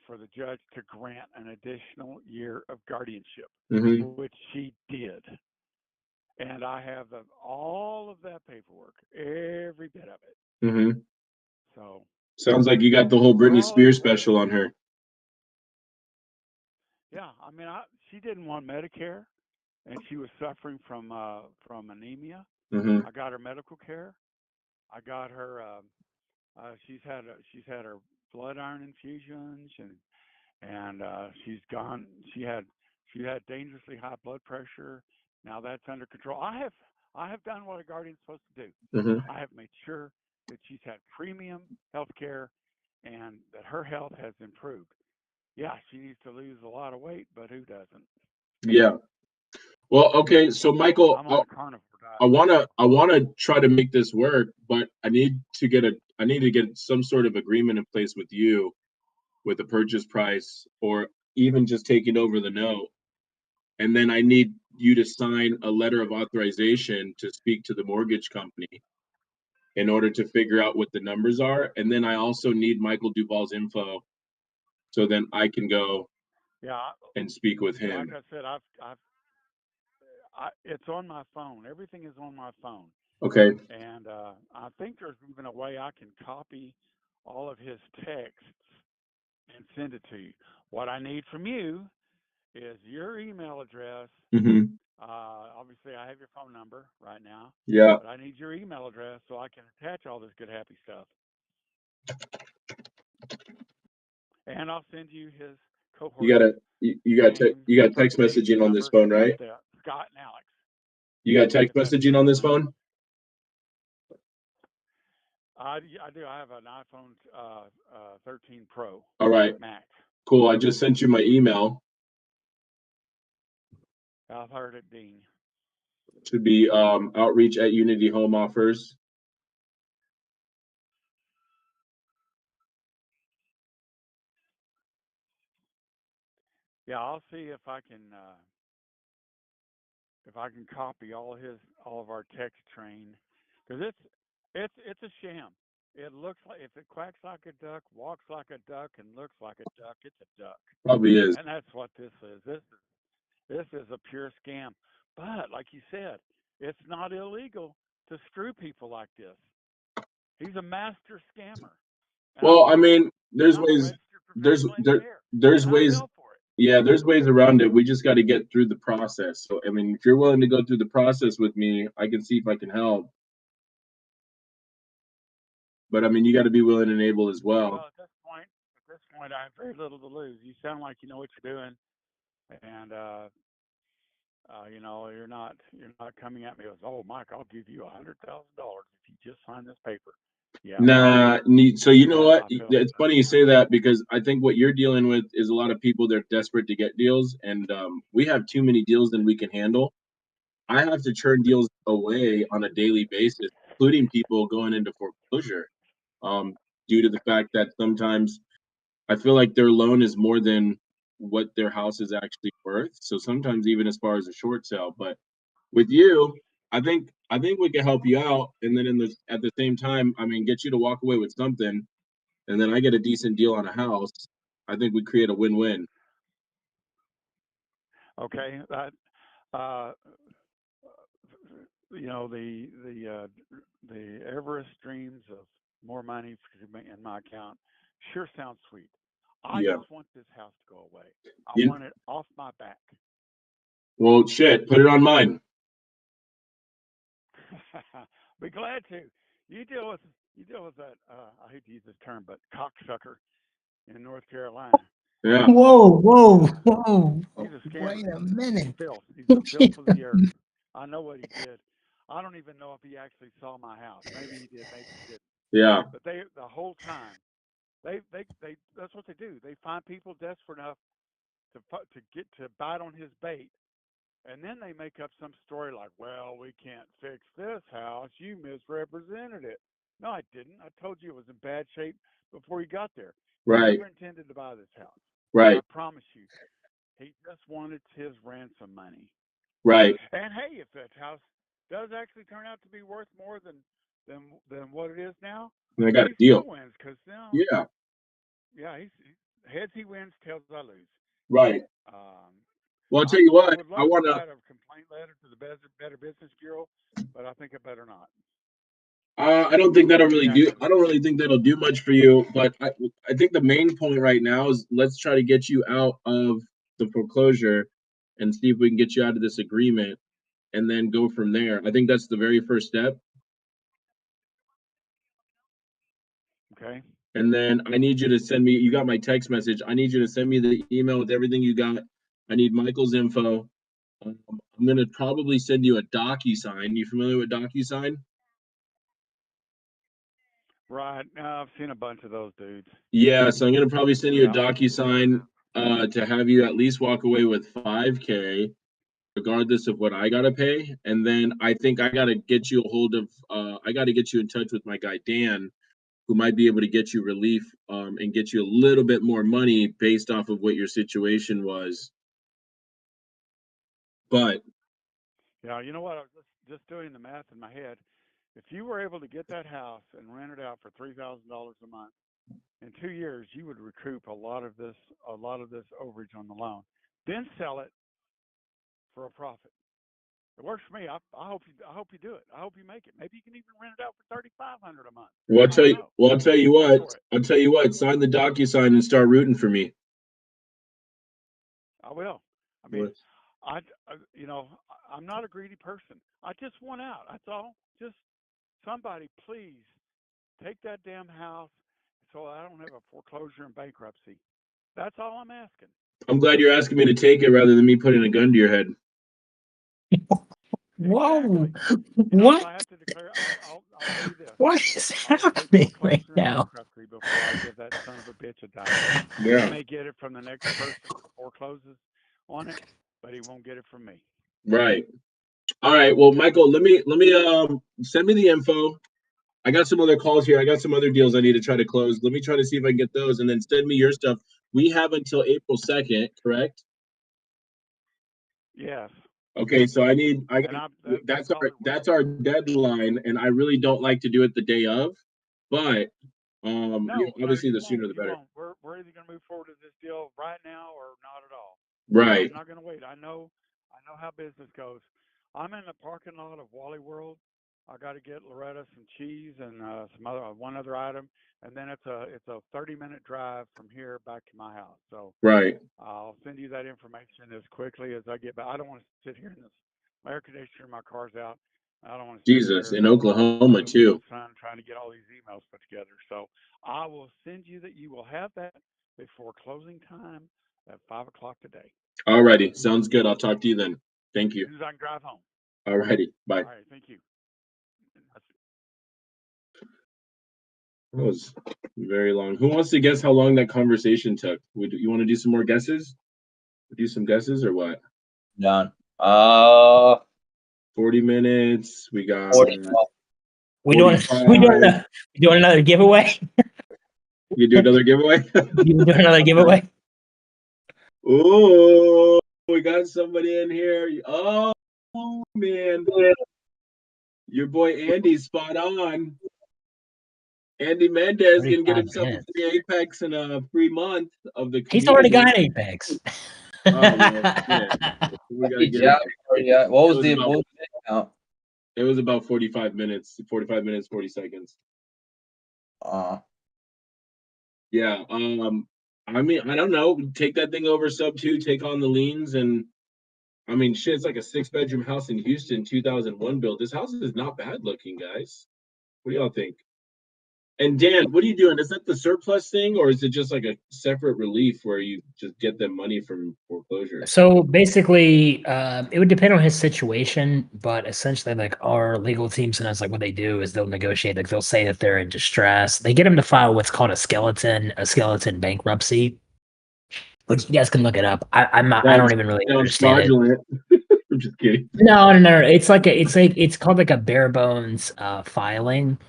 for the judge to grant an additional year of guardianship, which she did. And I have all of that paperwork, every bit of it. So
sounds like you got the whole Britney Spears special on her.
Yeah, I mean, she didn't want Medicare, and she was suffering from anemia. I got her medical care. I got her. She's had her blood iron infusions, and she's gone. She had dangerously high blood pressure. Now that's under control. I have done what a guardian's supposed to do. I have made sure that she's had premium health care and that her health has improved. Yeah, she needs to lose a lot of weight, but who doesn't?
Yeah. Well, okay. So, Michael,
I'm on a carnivore diet.
I wanna try to make this work, but I need to get some sort of agreement in place with you, with the purchase price, or even just taking over the note. And then I need you to sign a letter of authorization to speak to the mortgage company in order to figure out what the numbers are. And then I also need Michael Duvall's info, so then I can go and speak with him.
Like I said, it's on my phone. Everything is on my phone.
Okay.
And I think there's even a way I can copy all of his texts and send it to you. What I need from you is your email address. Obviously, I have your phone number right now.
Yeah.
But I need your email address so I can attach all this good, happy stuff. And I'll send you his cohort.
You got text messaging on this phone, right?
Scott and Alex.
You got text messaging on this phone?
I do. I have an iPhone 13 Pro.
All right.
Max.
Cool. I just sent you my email.
I've heard it, Dean.
Should be outreach at Unity Home Offers.
Yeah, I'll see if I can copy all of our text train, because it's a sham. It looks like, if it quacks like a duck, walks like a duck, and looks like a duck, it's a duck.
Probably is.
And that's what this is. This is a pure scam. But like you said, it's not illegal to screw people like this. He's a master scammer.
Well, I mean, there's ways. There's ways. Yeah, there's ways around it. We just got to get through the process. So, I mean, if you're willing to go through the process with me, I can see if I can help. But I mean, you got to be willing and able as well.
Well, at this point, I have very little to lose. You sound like you know what you're doing, and you're not coming at me with, "Oh, Mike, I'll give you $100,000 if you just sign this paper." Yeah.
Nah. So you know what? It's funny you say that, because I think what you're dealing with is a lot of people that are desperate to get deals, and we have too many deals than we can handle. I have to churn deals away on a daily basis, including people going into foreclosure, due to the fact that sometimes I feel like their loan is more than what their house is actually worth. So sometimes even as far as a short sale. But with you, I think we can help you out, and then at the same time, I mean, get you to walk away with something, and then I get a decent deal on a house. I think we create a win-win.
Okay. That the Everest dreams of more money in my account Sure sounds sweet. I
Yeah.
just want this house to go away. I
You,
want it off my back.
well, shit, put it on mine.
Be glad to. You deal with that. I hate to use this term, but cocksucker in North Carolina.
Yeah.
Whoa.
He's a scammer.
Wait a minute.
Filth. He's the filth of the earth. I know what he did. I don't even know if he actually saw my house. Maybe he did. Maybe he didn't.
Yeah.
But the whole time, they that's what they do. They find people desperate enough to get to bite on his bait, and then they make up some story like, "Well, we can't fix this house. You misrepresented it." No, I didn't. I told you it was in bad shape before you got there. He
Right.
never intended to buy this house.
Right.
I promise you. He just wanted his ransom money.
Right.
And hey, if that house does actually turn out to be worth more than what it is now,
And I got a
he
deal.
still wins because now,
Yeah.
yeah, he's heads he wins, tails I lose.
Right. Well, I'll tell you
I
what.
would
I
love
want
to
to.
write a complaint letter to the Better Business Bureau, but I think I better not.
I don't think that'll really do. I don't really think that'll do much for you. But I think the main point right now is let's try to get you out of the foreclosure, and see if we can get you out of this agreement, and then go from there. I think that's the very first step.
Okay.
And then I need you to send me. You got my text message. I need you to send me the email with everything you got. I need Michael's info. I'm gonna probably send you a DocuSign. You familiar with DocuSign?
Right. I've seen a bunch of those dudes.
Yeah, so I'm gonna probably send you a
Yeah.
DocuSign to have you at least walk away with 5K, regardless of what I gotta pay. And then I think I gotta get you a hold of. I gotta get you in touch with my guy Dan, who might be able to get you relief and get you a little bit more money based off of what your situation was. But
Yeah. You know what? I was just doing the math in my head. If you were able to get that house and rent it out for $3,000 a month, in 2 years you would recoup a lot of this overage on the loan. Then sell it for a profit. It works for me. I hope you do it. I hope you make it. Maybe you can even rent it out for $3,500 a month.
well,
I don't know.
I'll tell you what.
For it.
I'll tell you what. Sign the DocuSign and start rooting for me.
I will. I mean, you know, I'm not a greedy person. I just want out. That's all. Just somebody, please take that damn house so I don't have a foreclosure and bankruptcy. That's all I'm asking.
I'm glad you're asking me to take it rather than me putting a gun to your head.
Whoa.
Exactly.
What?
If I have to declare, I'll tell you this.
What is
I will take
happening right
foreclosure and
now?
bankruptcy before I give that son of a bitch a dime.
Yeah.
He may get it from the next person who forecloses on it, but he won't get it from me.
Right. All right. Well, Michael, let me send me the info. I got some other calls here. I got some other deals I need to try to close. Let me try to see if I can get those, and then send me your stuff. We have until April 2nd, correct?
Yes.
Okay, so that's our deadline, and I really don't like to do it the day of, but
No,
obviously
you
the
won't.
sooner the
You
better.
won't. We're either going to move forward with this deal right now or not at all.
Right.
I'm not going to wait. I know how business goes. I'm in the parking lot of Wally World. I got to get Loretta some cheese and one other item, and then it's a 30-minute drive from here back to my house. So
Right.
I'll send you that information as quickly as I get back. I don't want to sit here in this. My air conditioner, my car's out. I don't want to sit
Jesus,
here
in Oklahoma too.
trying to get all these emails put together. So I will send you that. You will have that before closing time at 5 o'clock today.
Alrighty, sounds good. I'll talk to you then. Thank
As
you.
soon as I can drive home.
Alrighty, bye.
All right, thank you.
That was very long. Who wants to guess how long that conversation took? You want to do some more guesses? Do some guesses or what?
Done.
40 minutes. We got
40.
We doing another giveaway?
You do another giveaway?
You doing another giveaway?
Oh, we got somebody in here. Oh man. Your boy Andy's spot on. Andy Mendez can get himself a free Apex and a free month of the community.
He's already got an Apex.
Oh, well, yeah. We gotta get him.
What was the amount?
It was about 45 minutes, 40 seconds. Yeah. I mean, I don't know. Take that thing over sub 2, take on the liens, and I mean, shit, it's like a 6-bedroom house in Houston, 2001 build. This house is not bad looking, guys. What do y'all think? And Dan, what are you doing? Is that the surplus thing, or is it just like a separate relief where you just get them money from foreclosure?
So basically, it would depend on his situation, but essentially, like our legal team sometimes, like what they do is they'll negotiate. Like they'll say that they're in distress. They get him to file what's called a skeleton bankruptcy. Which you guys can look it up. I'm not. I don't even really
Sounds
understand it.
fraudulent. I'm just kidding.
No. It's like it's called like a bare bones filing.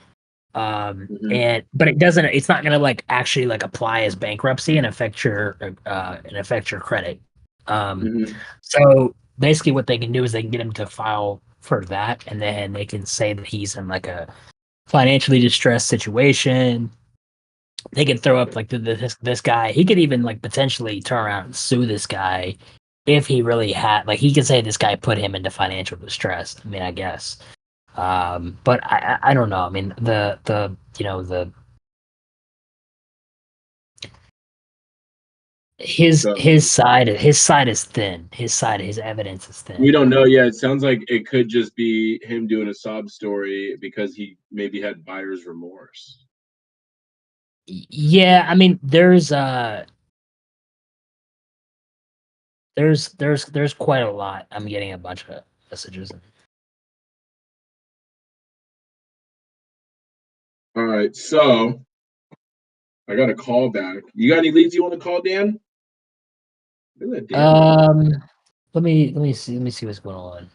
But it doesn't. It's not going to like actually like apply as bankruptcy and affect your credit. So basically, what they can do is they can get him to file for that, and then they can say that he's in like a financially distressed situation. They can throw up like this guy. He could even like potentially turn around and sue this guy if he really had like he could say this guy put him into financial distress. I mean, I guess. But I don't know. I mean, the you know the his side is thin. His evidence is thin.
We don't know yet. It sounds like it could just be him doing a sob story because he maybe had buyer's remorse.
Yeah, I mean, there's quite a lot. I'm getting a bunch of messages.
All right, so I got a call back. You got any leads you want to call, Dan? Look at that Dan.
Let me see what's going on.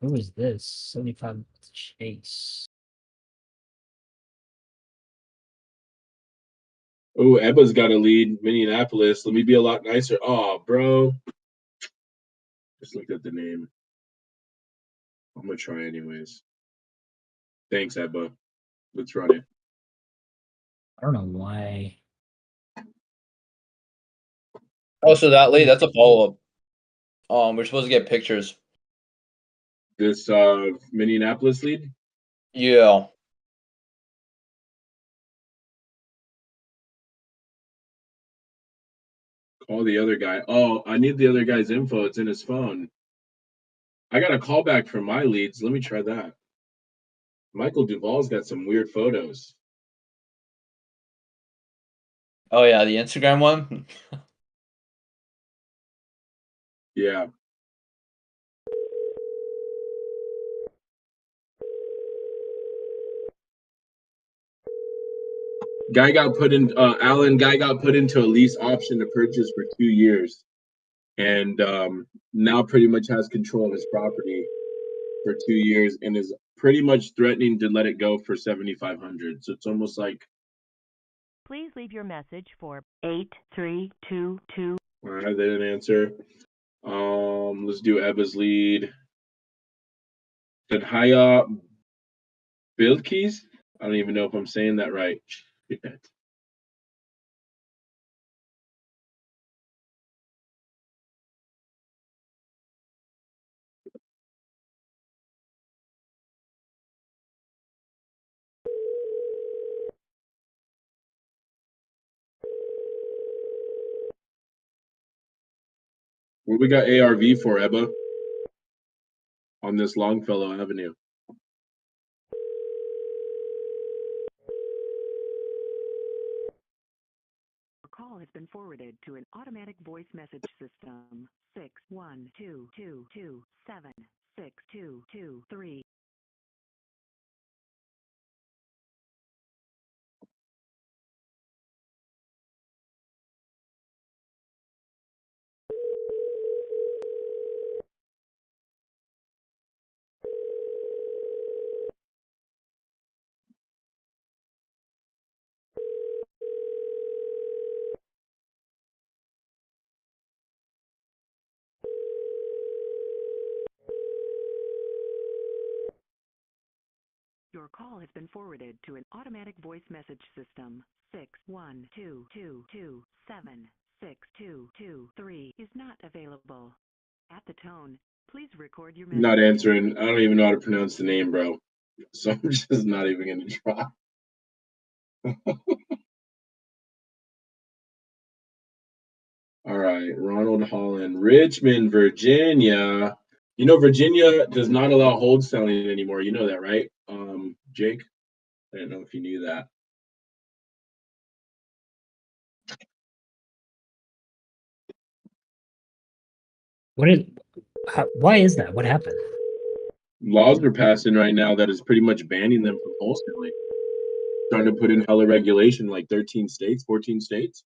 Who is this? 75 Chase.
Oh, Ebba's got a lead, Minneapolis. Let me be a lot nicer. Oh, bro. Just looked at the name. I'm gonna try anyways. Thanks, Ebba. Let's run it.
I don't know why.
Oh, so that lead, that's a follow-up. We're supposed to get pictures.
This Minneapolis lead?
Yeah.
Call the other guy. Oh, I need the other guy's info. It's in his phone. I got a call back from my leads. Let me try that. Michael Duvall's got some weird photos.
Oh yeah, the Instagram one.
Yeah. Alan guy got put into a lease option to purchase for 2 years. And now pretty much has control of his property for 2 years and is pretty much threatening to let it go for 7,500. So it's almost like.
Please leave your message for 8322.
All right, they didn't answer. Let's do Ebba's lead. Then Haya Bilkis. I don't even know if I'm saying that right. What we got ARV for, Ebba? On this Longfellow Avenue.
Your call has been forwarded to an automatic voice message system. 61222276223. Your call has been forwarded to an automatic voice message system. 61222276223 is not available. At the tone, please record your message.
Not answering. I don't even know how to pronounce the name, bro. So I'm just not even going to try. All right, Ronald Holland, Richmond, Virginia. You know, Virginia does not allow wholesaling anymore. You know that, right? Jake? I don't know if you knew that.
Why is that? What happened?
Laws are passing right now that is pretty much banning them from wholesaling. Starting to put in hella regulation, like 13 states, 14 states.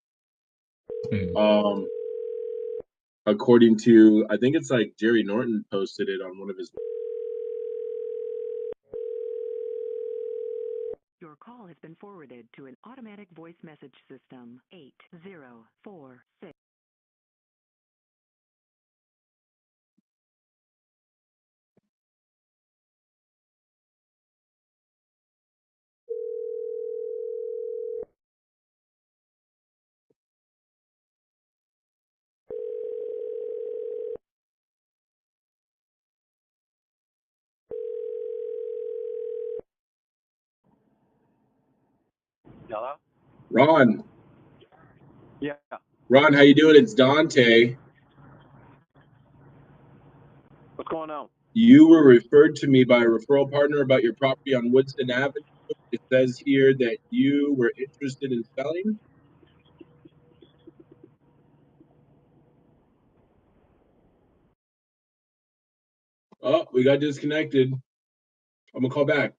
According to, I think it's like Jerry Norton posted it on one of his.
Your call has been forwarded to an automatic voice message system. 8046.
Hello?
Ron.
Yeah.
Ron, how you doing? It's Dante.
What's going on?
You were referred to me by a referral partner about your property on Woodson Avenue. It says here that you were interested in selling. Oh, we got disconnected. I'm gonna call back.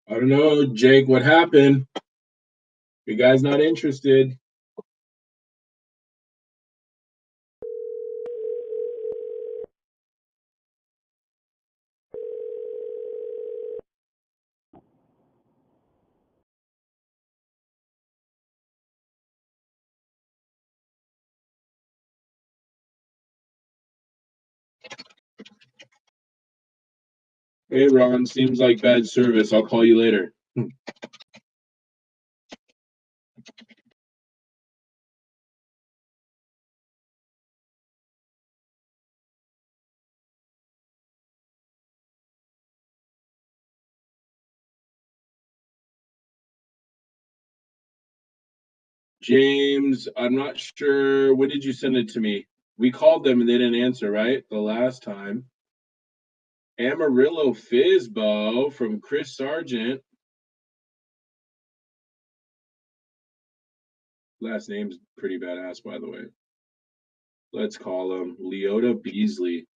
I don't know, Jake, what happened? You guys not interested? Hey, Ron, seems like bad service. I'll call you later. James, I'm not sure. When did you send it to me? We called them and they didn't answer, right? The last time. Amarillo Fizbo from Chris Sargent. Last name's pretty badass, by the way. Let's call him Leota Beasley.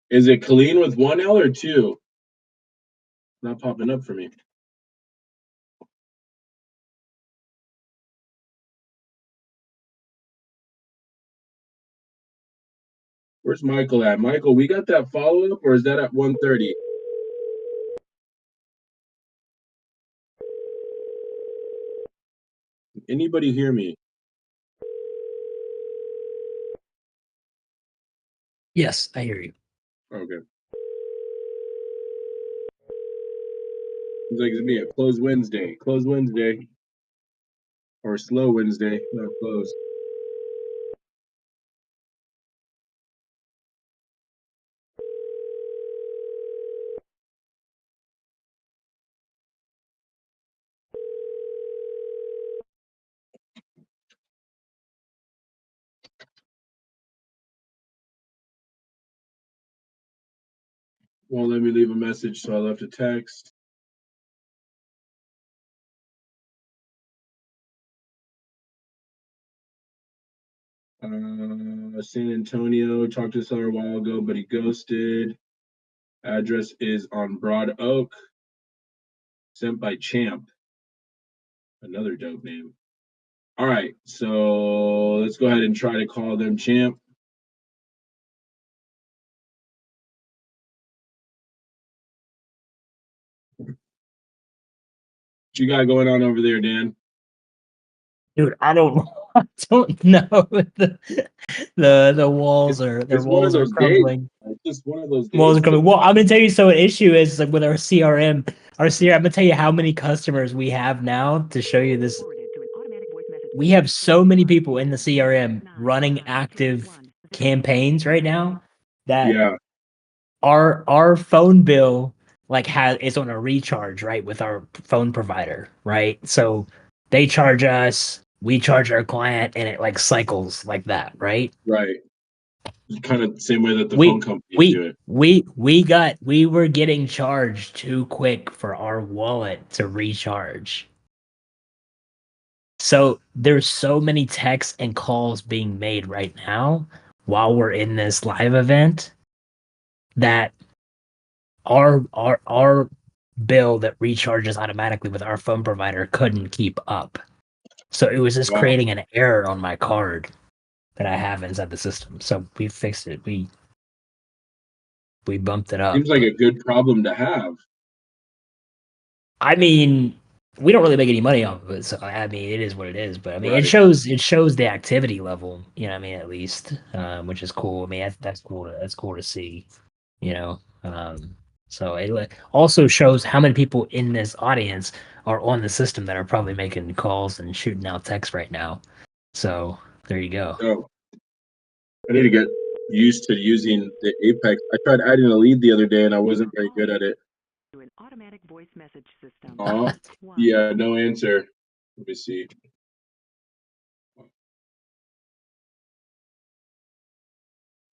Is it Colleen with one L or two? Not popping up for me. Where's Michael at? Michael, we got that follow-up, or is that at 1:30? Anybody hear me?
Yes, I hear you.
Okay. It's like it's me a close Wednesday. Close Wednesday. Or slow Wednesday, not close. Won't let me leave a message, so I left a text. San Antonio, talked to the seller a while ago, but he ghosted. Address is on Broad Oak. Sent by Champ. Another dope name. All right, so let's go ahead and try to call them Champ. What you got going on over there, Dan?
Dude, I don't know. The walls are crumbling.
It's just one of those days.
Walls are coming. Well, I'm gonna tell you. So an issue is like with our CRM. I'm gonna tell you how many customers we have now to show you this. We have so many people in the CRM running active campaigns right now that our phone bill is on a recharge, right, with our phone provider, right? So they charge us, we charge our client, and it like cycles like that, right?
Right. Kind of the same way that the phone companies do it.
We were getting charged too quick for our wallet to recharge. So there's so many texts and calls being made right now while we're in this live event that our bill that recharges automatically with our phone provider couldn't keep up. So it was just creating an error on my card that I have inside the system. So we fixed it. We bumped it up.
Seems like a good problem to have.
I mean, we don't really make any money off of it, so I mean, it is what it is. But I mean,
Right.
it shows the activity level. You know, what I mean, at least, which is cool. I mean, that's cool. That's cool to see. You know, so it also shows how many people in this audience are on the system that are probably making calls and shooting out texts right now. So there you go.
Oh, I need to get used to using the Apex. I tried adding a lead the other day, and I wasn't very good at it.
To an automatic voice message system.
Oh, yeah, no answer. Let me see.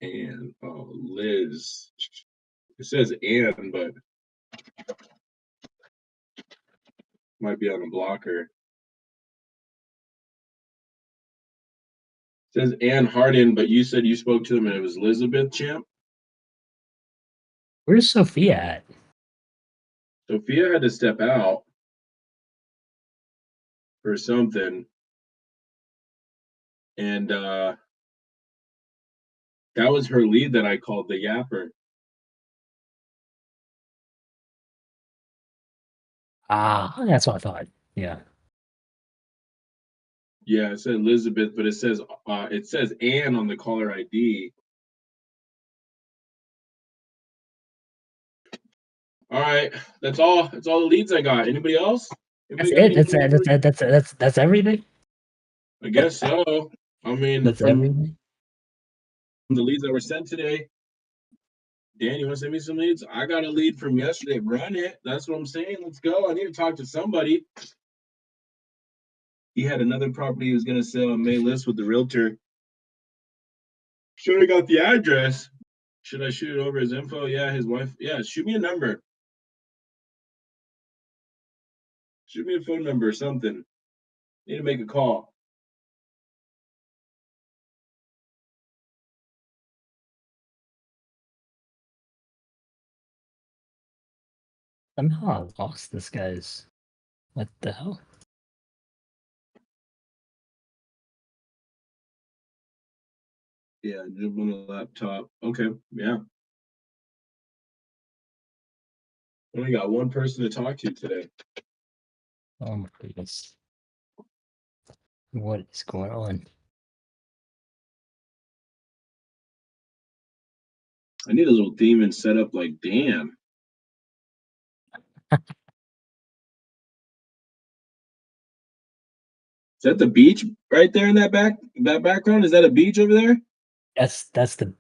And Liz. It says Ann, but might be on a blocker. It says Ann Harden, but you said you spoke to them and it was Elizabeth Champ.
Where's Sophia at?
Sophia had to step out for something. And that was her lead that I called the Yapper.
That's what I thought. Yeah.
Yeah, it said Elizabeth, but it says Ann on the caller ID. All right, that's all. That's all the leads I got. Anybody else?
That's it. That's everything.
I guess so. I mean,
That's everything.
The leads that were sent today. Dan, you want to send me some leads? I got a lead from yesterday. Run it. That's what I'm saying. Let's go. I need to talk to somebody. He had another property he was going to sell on May list with the realtor. Should have got the address. Should I shoot it over his info? Yeah, his wife. Yeah, shoot me a number. Shoot me a phone number or something. Need to make a call.
Somehow I lost this guy's. What the hell?
Yeah, jump on the laptop. Okay, yeah. Only got one person to talk to today.
Oh my goodness. What is going on?
I need a little theme and set up like Dan. Is that the beach right there in that background? Is that a beach over there?
That's the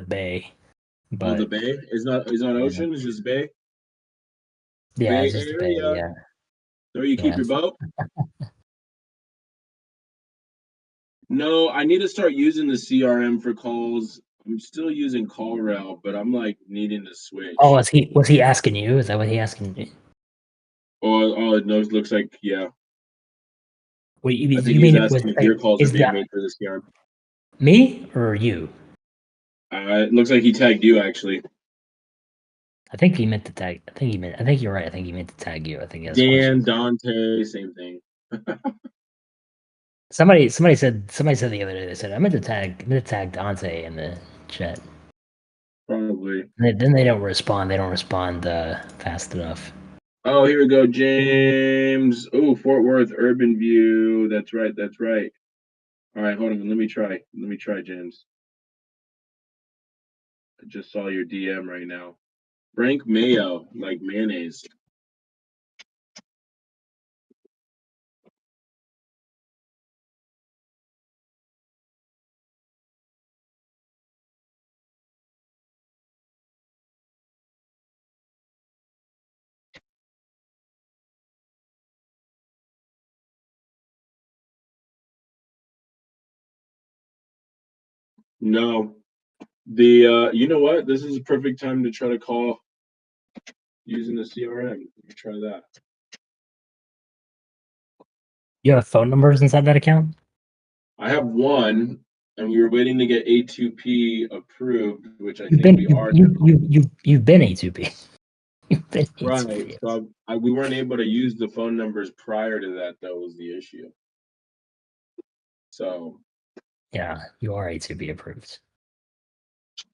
bay. But
the bay? It's not ocean, it's just bay.
Yeah,
Bay
it's just the bay, yeah.
Where you keep your boat? No, I need to start using the CRM for calls. I'm still using CallRail, but I'm like needing to switch.
Oh, was he asking you? Is that what he asking you?
Oh, it looks like, yeah.
What
I think
you
he's
mean it was
asking if your calls are
is
being
that
made for this CRM.
me or you?
It looks like he tagged you actually.
I think he meant to tag. I think you're right. I think he meant to tag you. I think he has
Dan,
questions.
Dante, same thing.
Somebody said the other day. They said I'm going to tag Dante in the chat.
Probably.
Then they don't respond. They don't respond fast enough.
Oh, here we go, James. Oh, Fort Worth Urban View. That's right. That's right. All right, hold on. Let me try, James. I just saw your DM right now. Frank Mayo, like mayonnaise. No. You know what? This is a perfect time to try to call using the CRM. Let me try that.
You have phone numbers inside that account?
I have one, and we were waiting to get A2P approved, which I think we are now.
You've been A2P. You've been
Right.
A2P.
So we weren't able to use the phone numbers prior to that. That was the issue. So
Yeah, you are A2P approved.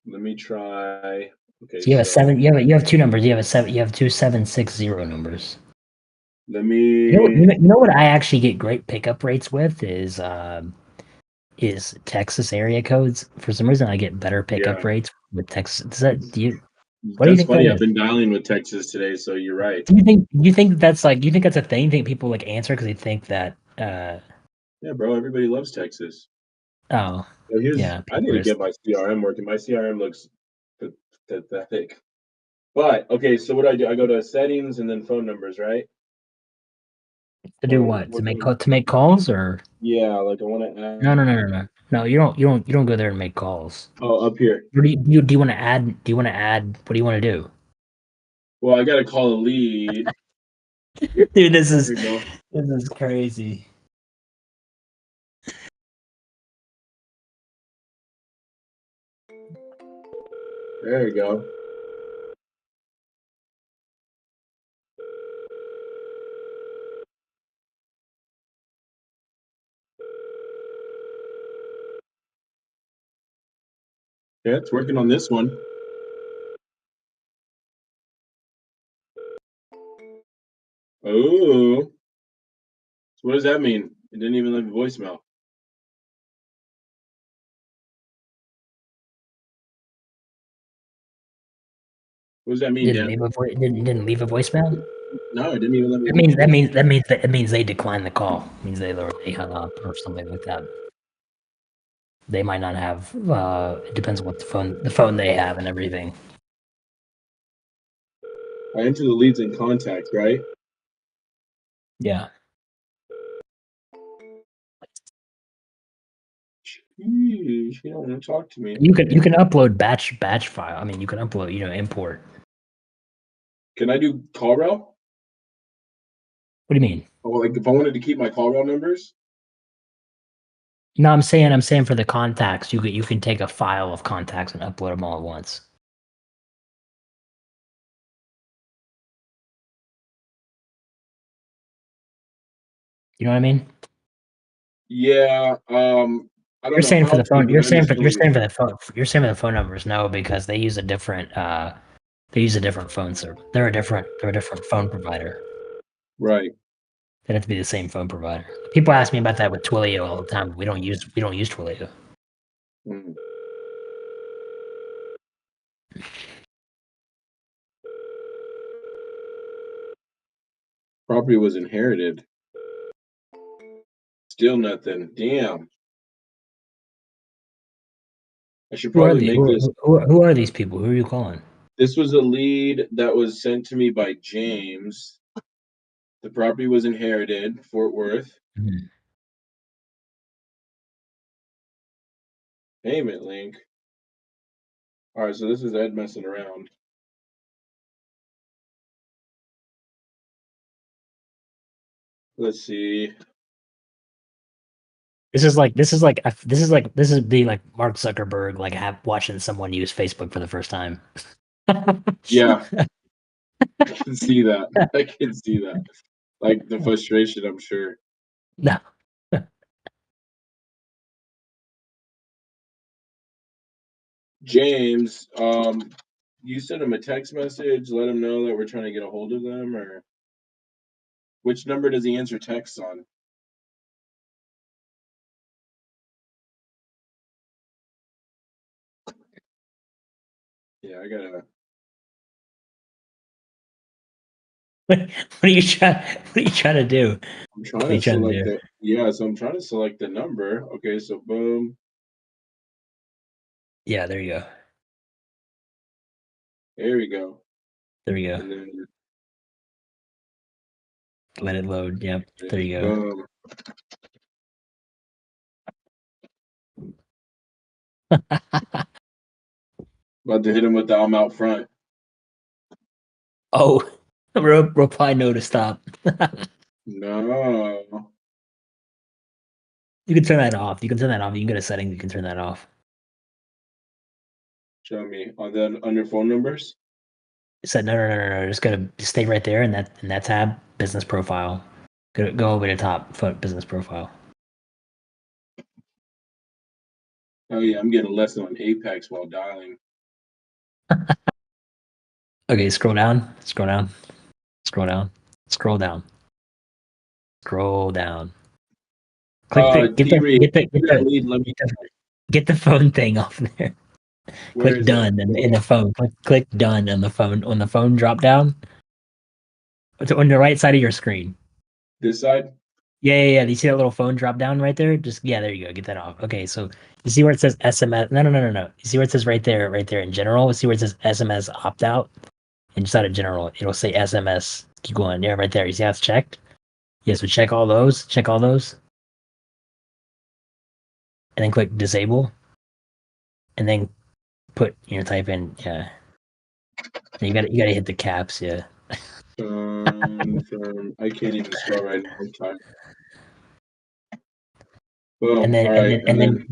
let me try. Okay,
So you have a seven. You have two numbers. You have two 760 numbers.
Let me.
You know what I actually get great pickup rates with is Texas area codes. For some reason, I get better pickup rates with Texas. What do you
That's
think
funny.
that
I've
is?
been dialing with Texas today, so you're right.
Do you think that's like? Do you think that's a thing? You think people like answer because they think that?
Yeah, bro. Everybody loves Texas.
Oh,
So
yeah.
I need to get my CRM working. My CRM looks pathetic. But okay, so what do? I go to settings and then phone numbers, right?
To do what? To make calls or?
Yeah, like I want to add.
No. You don't go there and make calls.
Oh, up here.
What do you want to add? Do you want to add? What do you want to do?
Well, I got to call a lead.
Dude, this is crazy.
There you go. Yeah, it's working on this one. Oh. So what does that mean? It didn't even leave a voicemail. What does that mean, Dan?
Didn't leave a voicemail?
No, it didn't even let me.
That means they declined the call. It means they hung up or something like that. They might not have. It depends on what the phone they have and everything.
I enter the leads and contacts, right?
Yeah.
Sheesh, you don't want to talk to me.
You can upload batch file. I mean, you can upload import.
Can I do call route?
What do you mean?
Oh, like if I wanted to keep my call route numbers?
No, I'm saying for the contacts, you can take a file of contacts and upload them all at once. You know what I mean?
Yeah. I don't
You're
know
saying for
how
the
to,
phone.
but I understand what you're
For the phone. You're saying for the phone numbers. No, because they use a different. They use a different phone server. They're a different phone provider.
right.
They have to be the same phone provider. People ask me about that with Twilio all the time. But we don't use Twilio.
Mm. Property was inherited. Still nothing. Damn. I should
Who are
probably make this.
who are these people? Who are you calling?
This was a lead that was sent to me by James. The property was inherited, Fort Worth.
Hmm.
Payment link. All right, so this is Ed messing around. Let's see.
This is being like Mark Zuckerberg, like watching someone use Facebook for the first time.
Yeah, I can see that. I can see that. Like the frustration, I'm sure.
No.
James, you send him a text message, let him know that we're trying to get a hold of them, or which number does he answer texts on? Yeah, I gotta.
What are you trying to do?
I'm trying to select the. Yeah, so I'm trying to select the number. Okay, so boom.
Yeah, there you go.
There we go.
There we go.
And then
let it load. Yep. There you go.
boom. About to hit him with the I'm out front.
Oh, reply no to stop.
No.
You can turn that off. You can go to settings. You can turn that off.
Show me on the under phone numbers.
It said no. Just stay right there in that tab. Business profile. Go over to the top. Business profile.
Oh yeah, I'm getting a lesson on Apex while dialing.
Okay, scroll down. Scroll down. Scroll down. Scroll down. Scroll down. Click get the phone thing off there.
Where
Click
is
done in the phone. Click done on the phone drop down. It's on the right side of your screen.
This side?
Yeah. You see that little phone drop down right there? There you go. Get that off. Okay, so you see where it says SMS? No. You see where it says right there in general? See where it says SMS opt out? And just out of general, it'll say SMS. Keep going. Yeah, right there. You see how it's checked? Yeah, so check all those. And then click disable. And then type in, yeah. And you gotta hit the caps, yeah.
I can't even spell right now. I'm Boom.
And then
All right,
and then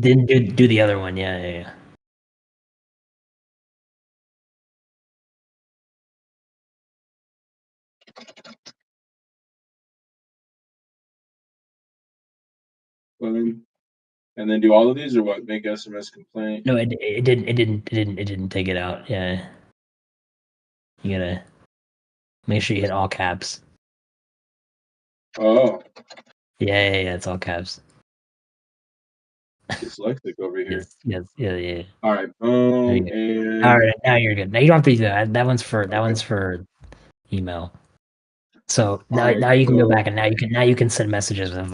do the other one, yeah.
Boom. And then do all of these or what? Make SMS complaint.
No, it didn't take it out. Yeah. You gotta make sure you hit all caps.
Oh.
Yeah, it's all caps.
Dyslexic over here.
Yes, yeah.
All right, boom, and
all right, now you're good. Now you don't have to do that. That one's for email. So now you can go back and now you can send messages with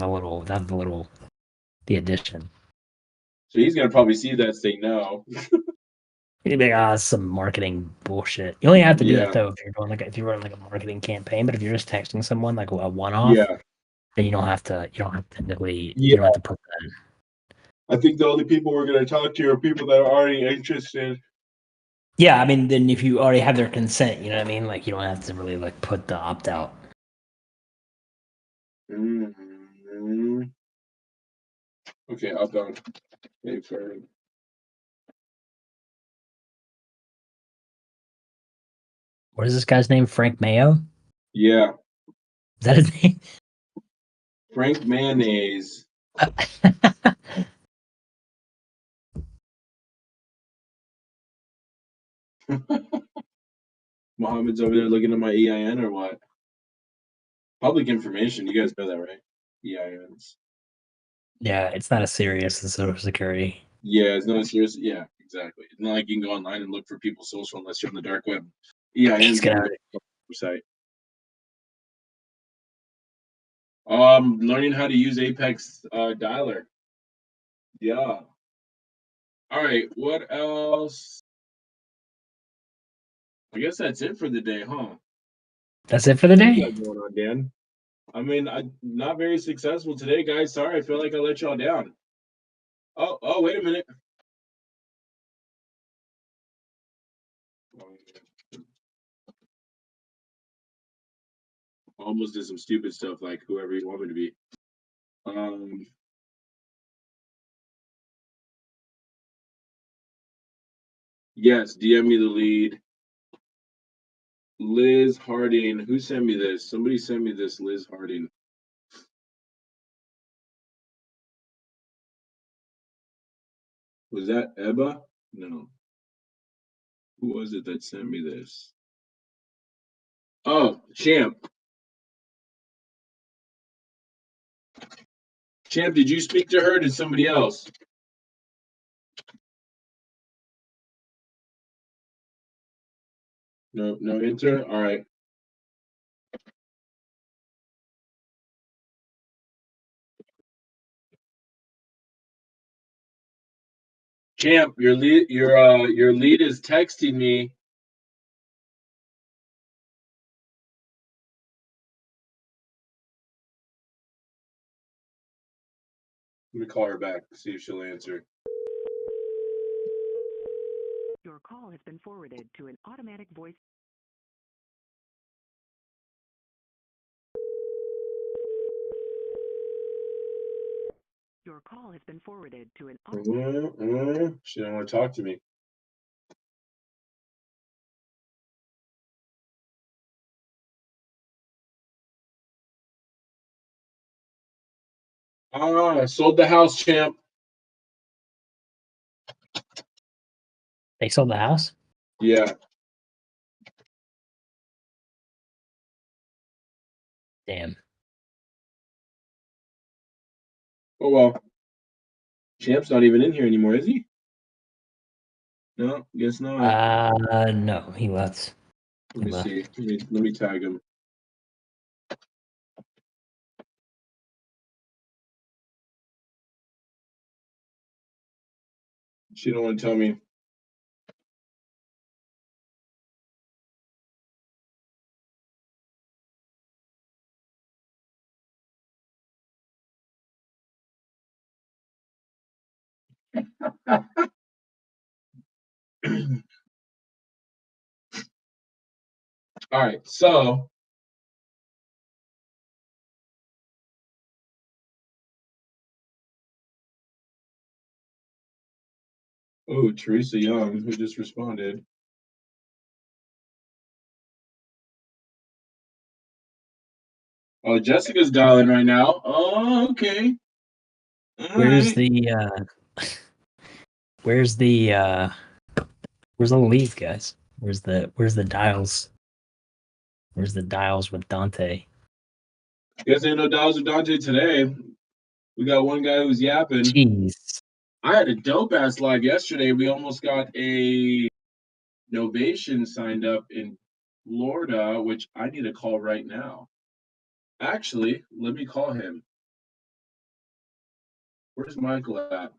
the addition.
So he's gonna probably see that, say no.
You'd be like, some marketing bullshit. You only have to do that
Yeah.
though if you're running like a marketing campaign. But if you're just texting someone like a one-off, then you don't have to technically you don't have to put that in.
I think the only people we're gonna talk to are people that are already interested.
Yeah, I mean, then if you already have their consent, you know what I mean. Like you don't have to really like put the opt out.
Mm-hmm. Okay, opt out. Okay, fair.
What is this guy's name? Frank Mayo?
Yeah.
Is that his name?
Frank Mayonnaise. Mohammed's over there looking at my EIN or what? Public information. You guys know that, right? EINs.
Yeah, it's not as serious as Social Security.
Yeah, it's not serious. Yeah, exactly. It's not like you can go online and look for people's social unless you're on the dark web. EINs got a website. Learning how to use Apex dialer. Yeah. All right. What else? I guess that's it for the day, huh?
That's it for the day?
What you got going on, Dan? I mean, I'm not very successful today, guys. Sorry, I feel like I let y'all down. Oh, wait a minute. almost did some stupid stuff like whoever you want me to be. Yes, DM me the lead. Liz Harding. Who sent me this? Somebody sent me this, Liz Harding. Was that Ebba? No. Who was it that sent me this? Oh, Champ. Champ, did you speak to her or did somebody else? No enter? All right. Champ, your lead is texting me. Let me call her back, see if she'll answer.
Your call has been forwarded to an automatic voice. Your call has been forwarded to an
She don't want to talk to me. I sold the house, Champ.
They sold the house?
Yeah.
Damn.
Oh well. Champ's not even in here anymore, is he? No, guess not.
No, he left.
Let me see. Let me tag him. She don't want to tell me. All right, so Teresa Young, who just responded. Oh, Jessica's dialing right now. Oh, okay.
Where's the where's the leads, guys? Where's the dials? Where's the dials with Dante?
Guess ain't no dials with Dante today. We got one guy who's yapping.
Jeez.
I had a dope ass live yesterday. We almost got a novation signed up in Florida, which I need to call right now. Actually, let me call him. Where's Michael at?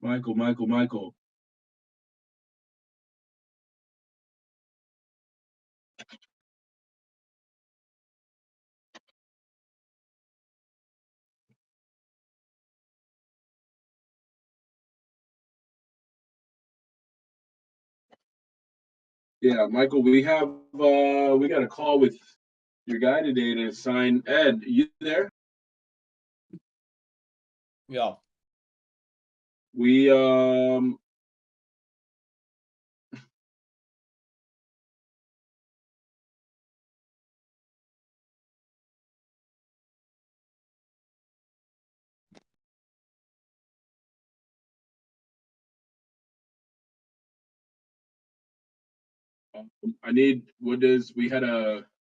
Michael. Yeah, Michael, we got a call with your guy today to sign Ed. You there?
Yeah.
We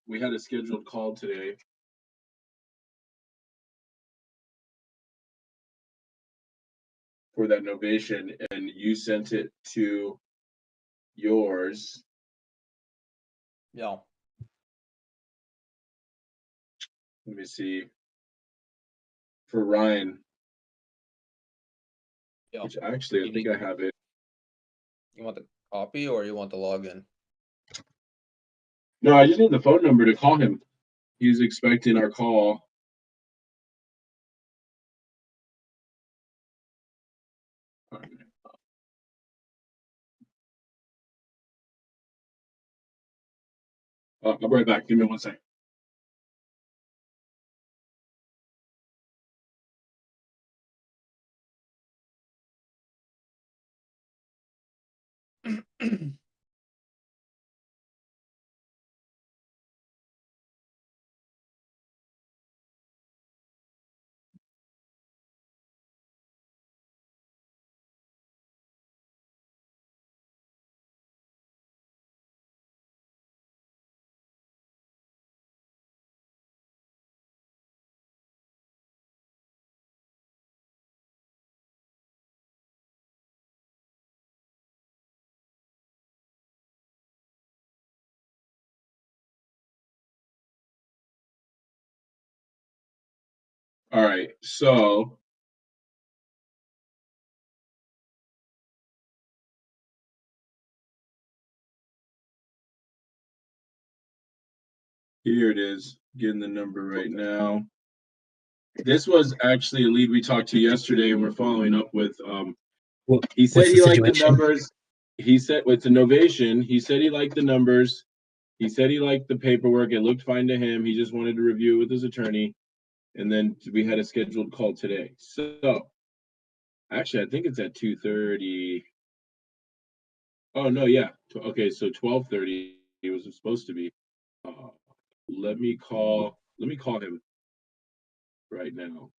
we had a scheduled call today. For that novation, and you sent it to yours.
Yeah.
Let me see. For Ryan.
Yeah.
Which actually I think I have it.
You want the copy or you want the login?
No, I just need the phone number to call him. He's expecting our call. I'll be right back. Give me 1 second. All right, so here it is. Getting the number right now. This was actually a lead we talked to yesterday, and we're following up with. He said
What's the
he liked the
situation?
numbers. He said it's innovation. He said he liked the numbers. He said he liked the paperwork. It looked fine to him. He just wanted to review it with his attorney, and then we had a scheduled call today. So, actually, I think it's at 2:30. Oh no, yeah. Okay, so 12:30 it was supposed to be. Uh, let me call him right now.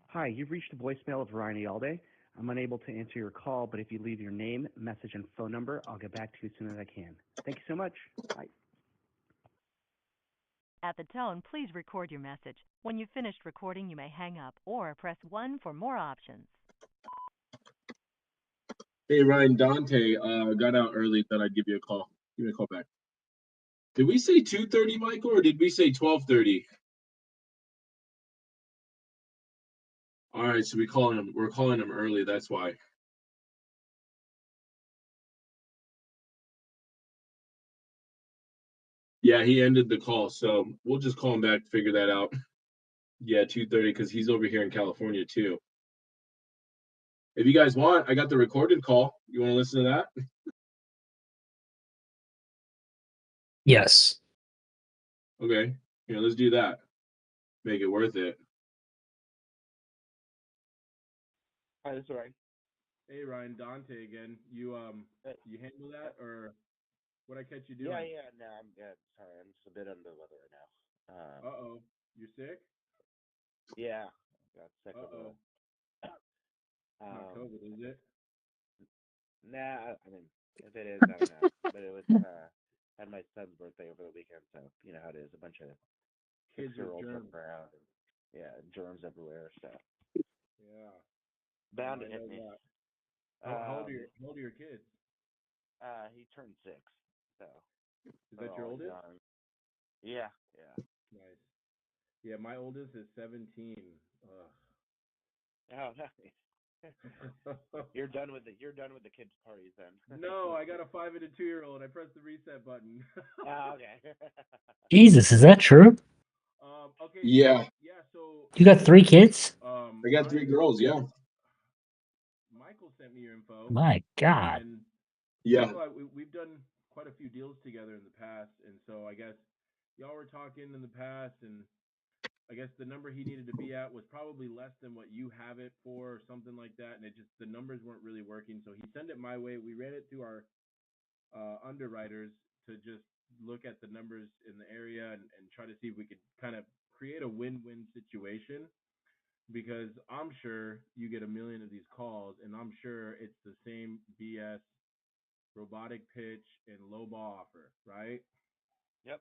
Hi, you've reached the voicemail of REI Revolution. I'm unable to answer your call, but if you leave your name, message, and phone number, I'll get back to you as soon as I can. Thank you so much. Bye.
At the tone, please record your message. When you've finished recording, you may hang up or press 1 for more options.
Hey Ryan, Dante got out early. Thought I'd give you a call. Give me a call back. Did we say 2:30, Michael, or did we say 12:30? All right, so we're calling him early. That's why. Yeah, he ended the call, so we'll just call him back. Figure that out. Yeah, 2:30 because he's over here in California too. If you guys want, I got the recorded call. You want to listen to that?
Yes.
Okay. Yeah, let's do that. Make it worth it.
Hi, this is Ryan.
Hey Ryan, Dante again. You handle that or what I catch you doing?
Yeah. No, I'm good. Sorry, I'm just a bit under the weather right now.
Uh-oh. You sick?
Yeah, got sick of
Uh-oh.
it.
Not COVID, is it?
Nah, I mean, if it is, I don't know. But it was had my son's birthday over the weekend, so you know how it is. A bunch of
Kids with
6-year-olds
germs.
running around, and yeah, germs everywhere. So
Yeah.
bound
I
to hit
know
me.
that. How old are your kids?
He turned 6, so
Is that your oldest?
young. Yeah.
Nice. Yeah, my oldest is 17.
Oh, nice. You're done with the kids' parties then.
No, I got a 5 and a 2-year-old. I pressed the reset button.
Oh, okay.
Jesus, is that true?
Okay. Yeah. So
You got 3 kids?
I got 3 girls. Yeah. Michael sent me your info.
My God.
And yeah, we've done quite a few deals together in the past, and so I guess y'all were talking in the past, and I guess the number he needed to be at was probably less than what you have it for, or something like that, and the numbers weren't really working. So he sent it my way. We ran it through our underwriters to just look at the numbers in the area and try to see if we could kind of create a win-win situation. Because I'm sure you get a million of these calls, and I'm sure it's the same BS robotic pitch and low ball offer, right?
Yep.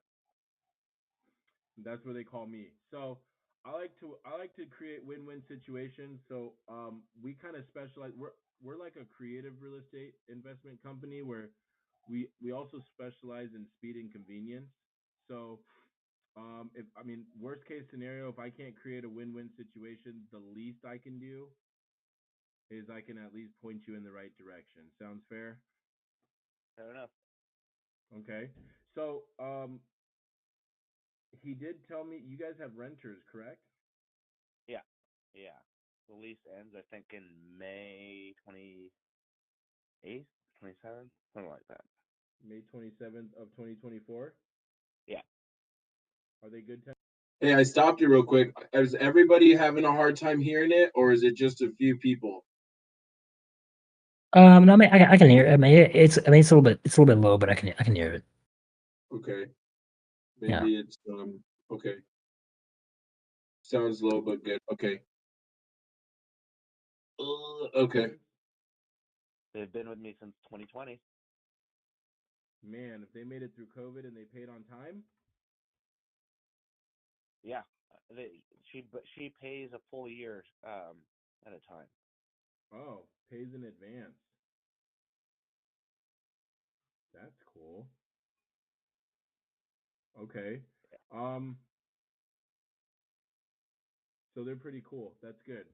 That's what they call me. So I like to create win-win situations. So we kind of specialize. We're like a creative real estate investment company where we also specialize in speed and convenience. So if I mean worst case scenario, if I can't create a win-win situation, the least I can do is I can at least point you in the right direction. Sounds fair?
Fair enough.
Okay. So he did tell me you guys have renters, correct?
Yeah. The lease ends, I think, in May 28th, 27th, something like that.
May 27th of 2024.
Yeah.
Are they good?
Hey, I stopped you real quick. Is everybody having a hard time hearing it, or is it just a few people?
No, I mean, I can hear it. I mean, it's a little bit low, but I can hear it.
Okay. Maybe it's okay. Sounds low but good. Okay. Okay.
They've been with me since 2020.
Man, if they made it through COVID and they paid on time.
Yeah, she pays a full year at a time.
Oh, pays in advance. That's cool. Okay. So they're pretty cool. That's good.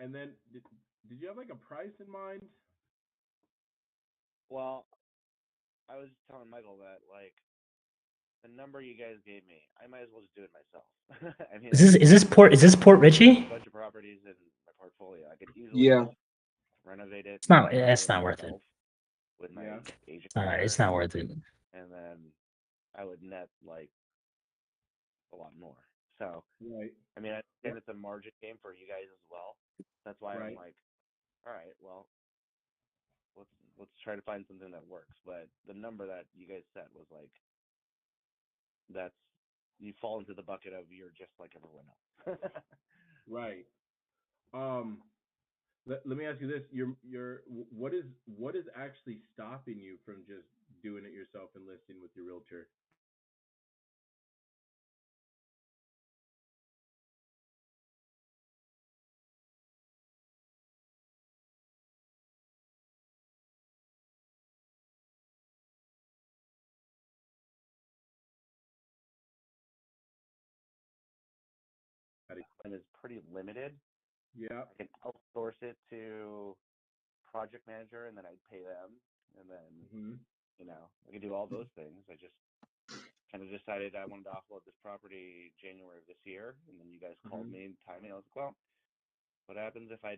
And then did you have like a price in mind?
Well, I was telling Michael that like the number you guys gave me, I might as well just do it myself. I mean,
Is this Port Richie?
A bunch of properties in my portfolio. I could easily renovate it.
It's not worth it.
With my agent.
It's not worth it.
And then I would net like a lot more. So I mean, I understand it's a margin game for you guys as well. That's why I'm like, all right, well, let's try to find something that works. But the number that you guys set was like, that's, you fall into the bucket of you're just like everyone else.
Right. Let me ask you this: what is actually stopping you from just doing it yourself and listing with your realtor?
And is pretty limited.
Yeah.
I can outsource it to project manager, and then I'd pay them, and then you know, I could do all those things. I just kind of decided I wanted to offload this property January of this year, and then you guys called me and timed me. I was like, well, what happens if I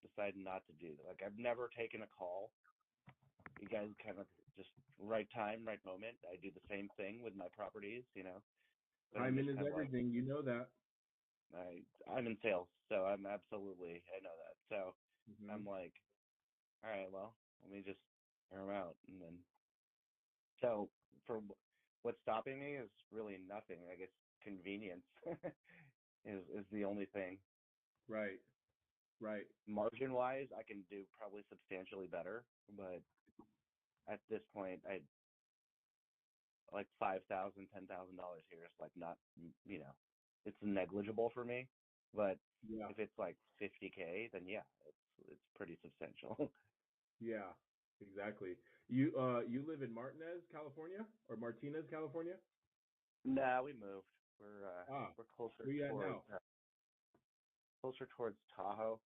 decide not to do that? Like, I've never taken a call. You guys kind of just right time, right moment. I do the same thing with my properties, you know.
Timing is everything. You know that.
I'm in sales, so I'm absolutely, I know that. So I'm like, all right, well, let me just hear them out. And then, so for what's stopping me is really nothing. I guess convenience is the only thing.
Right.
Margin wise, I can do probably substantially better, but at this point, I like $5,000, $10,000 here is like not, you know, it's negligible for me. But if it's like $50K, then yeah, it's pretty substantial.
Yeah, exactly. You live in Martinez, California, or Martinez, California?
Nah, we moved. We're closer
where you at
towards
now?
Closer towards Tahoe.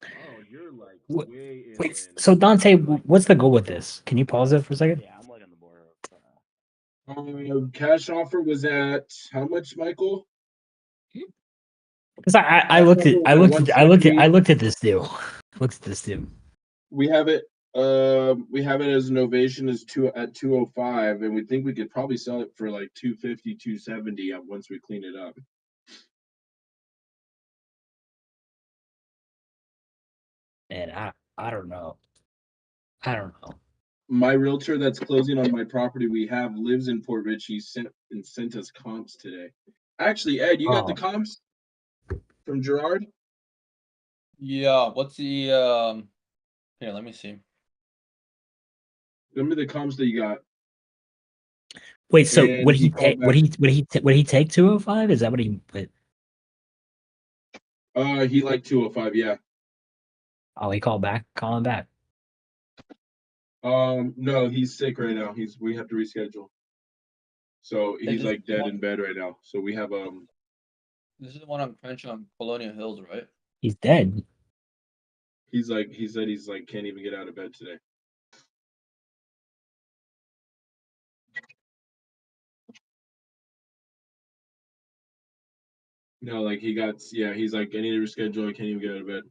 Oh, you're like way inland.
Wait, so Dante, what's the goal with this? Can you pause it for a second?
Yeah, I'm like on the border of.
Cash offer was at how much, Michael?
Because I looked at this deal. Looked at this deal.
We have it as an ovation as at 205, and we think we could probably sell it for like 250, 270 once we clean it up.
And I don't know.
My realtor that's closing on my property we have lives in Port Richey sent us comps today. Actually, Ed, you got the comps from Gerard?
Yeah, what's the here, let me see.
Remember the comps that you got.
Wait, so would he take 205? Is that what he put?
He liked 205, yeah.
Oh, he called back. Call him back.
No, he's sick right now. We have to reschedule. So he's like dead in bed right now. So we have
This is the one on Crenshaw on Colonial Hills, right?
He's dead.
He said he's like can't even get out of bed today. No, like he's like, I need to reschedule, I can't even get out of bed.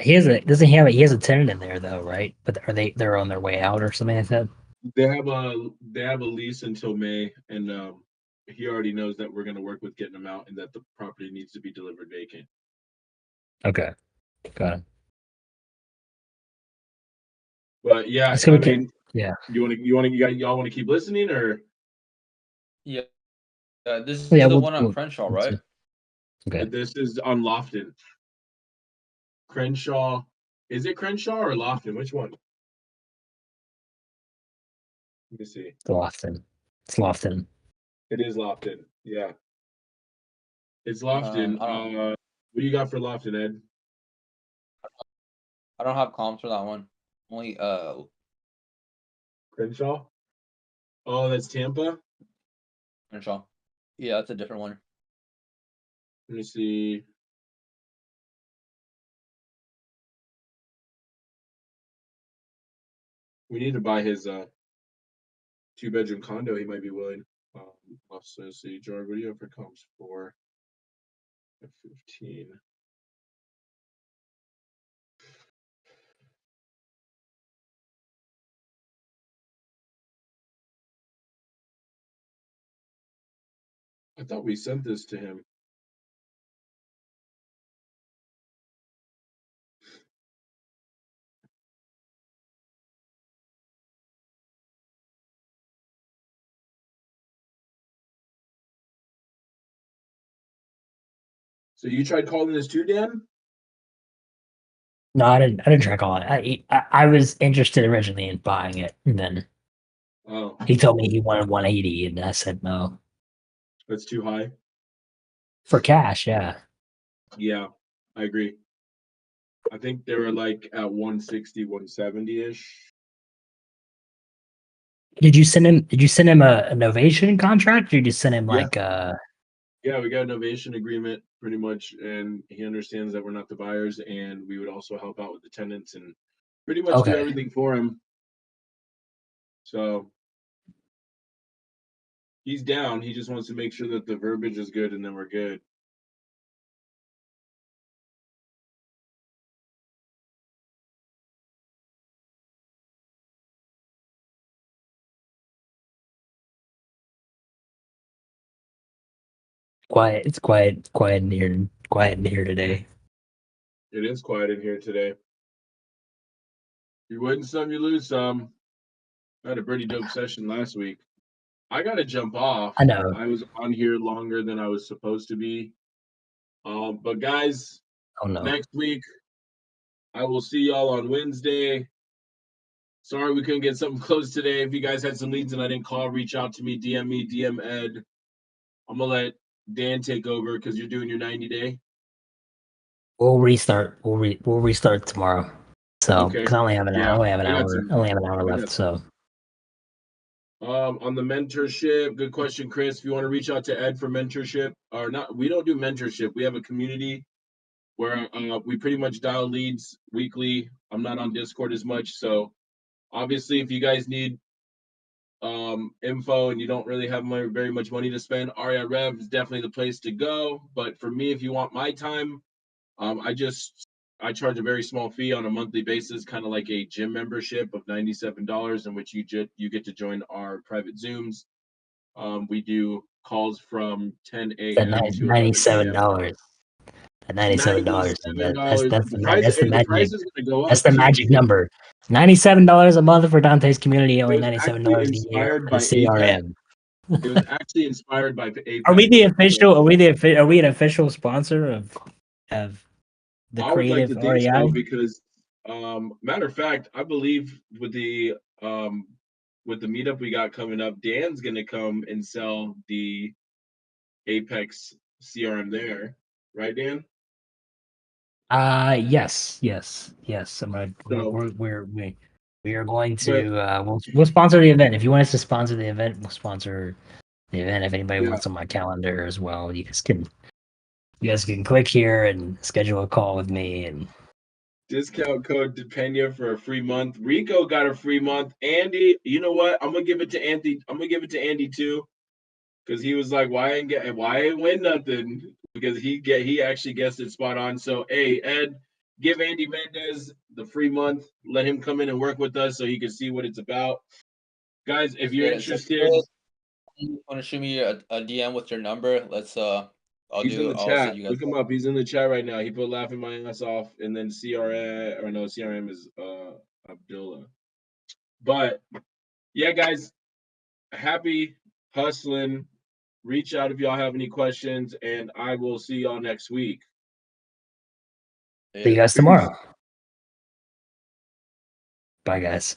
He has a doesn't he have he has a tenant in there though, right? But they're on their way out or something like that?
They have a lease until May, and he already knows that we're going to work with getting them out, and that the property needs to be delivered vacant.
Okay, got it.
But yeah,
It's
I
gonna be
mean,
yeah.
y'all want to keep listening, or
Yeah. This
Yeah,
is the one on Crenshaw,
we'll
right?
see. Okay.
this is on Lofton. Crenshaw, is it Crenshaw or Lofton? Which one? Let me see.
It's Lofton. It's Lofton.
It is Lofton. Yeah, it's
I
Lofton.
don't
What do you got for Lofton, Ed?
I don't have comps for that one. Only
Crenshaw. Oh, that's Tampa.
Crenshaw. Yeah, that's a different one.
Let me see. We need to buy his 2-bedroom condo. He might be willing. Let's see, George. What do you have for comps for 15? I thought we sent this to him. So you tried calling this too, Dan?
No, I didn't try calling it. I was interested originally in buying it, and then he told me he wanted 180, and I said no.
That's too high.
For cash, yeah.
Yeah, I agree. I think they were like at 160, 170-ish.
Did you send him a novation contract, or did you send him like
Yeah, we got an novation agreement pretty much, and he understands that we're not the buyers, and we would also help out with the tenants and pretty much do
Okay.
everything for him. So he's down. He just wants to make sure that the verbiage is good, and then we're good.
quiet? It's quiet in here today.
It is quiet in here today. You win some, you lose some. I had a pretty dope session last week. I gotta jump off.
I know.
I was on here longer than I was supposed to be. But guys,
Oh no.
next week I will see y'all on Wednesday. Sorry we couldn't get something close today. If you guys had some leads and I didn't call, reach out to me, DM Ed. I'm gonna let Dan take over because you're doing your 90-day.
We'll restart. We'll restart tomorrow. So
Okay.
because I only have an hour. I only have an hour left. So
on the mentorship, good question, Chris. If you want to reach out to Ed for mentorship, or not, we don't do mentorship. We have a community where we pretty much dial leads weekly. I'm not on Discord as much, so obviously, if you guys need info and you don't really have very much money to spend, REI Rev is definitely the place to go. But for me, if you want my time, I charge a very small fee on a monthly basis, kind of like a gym membership of $97, in which you get to join our private Zooms. We do calls from 10 a.m. to 11 a.m.
At $97. That's
The price, the price is going to go up.
That's the magic number. $97 a month for Dante's community. Only $97 a year
inspired
for
by
the CRM.
It was actually inspired by Apex.
Are we the official? Are we an official sponsor of the
I would like
creative
to think
REI?
so because, matter of fact, I believe with the meetup we got coming up, Dan's gonna come and sell the Apex CRM there, right, Dan?
Yes. I'm gonna,
So,
we are going to we'll sponsor the event. If you want us to sponsor the event, we'll sponsor the event. If anybody wants on my calendar as well, you guys can click here and schedule a call with me. And
discount code Depenia for a free month. Rico got a free month. Andy, you know what? I'm gonna give it to Andy. I'm gonna give it to Andy too, because he was like, "Why ain't win nothing?" Because he actually guessed it spot on. So, hey, Ed, give Andy Mendez the free month. Let him come in and work with us so he can see what it's about. Guys, if you're interested,
you want to shoot me a DM with your number? Let's
I'll
set you guys
Look him
up.
up. He's in the chat right now. He put laughing my ass off, and then CRM is Abdullah. But yeah, guys, happy hustling. Reach out if y'all have any questions, and I will see y'all next week.
See you guys tomorrow. Bye, guys.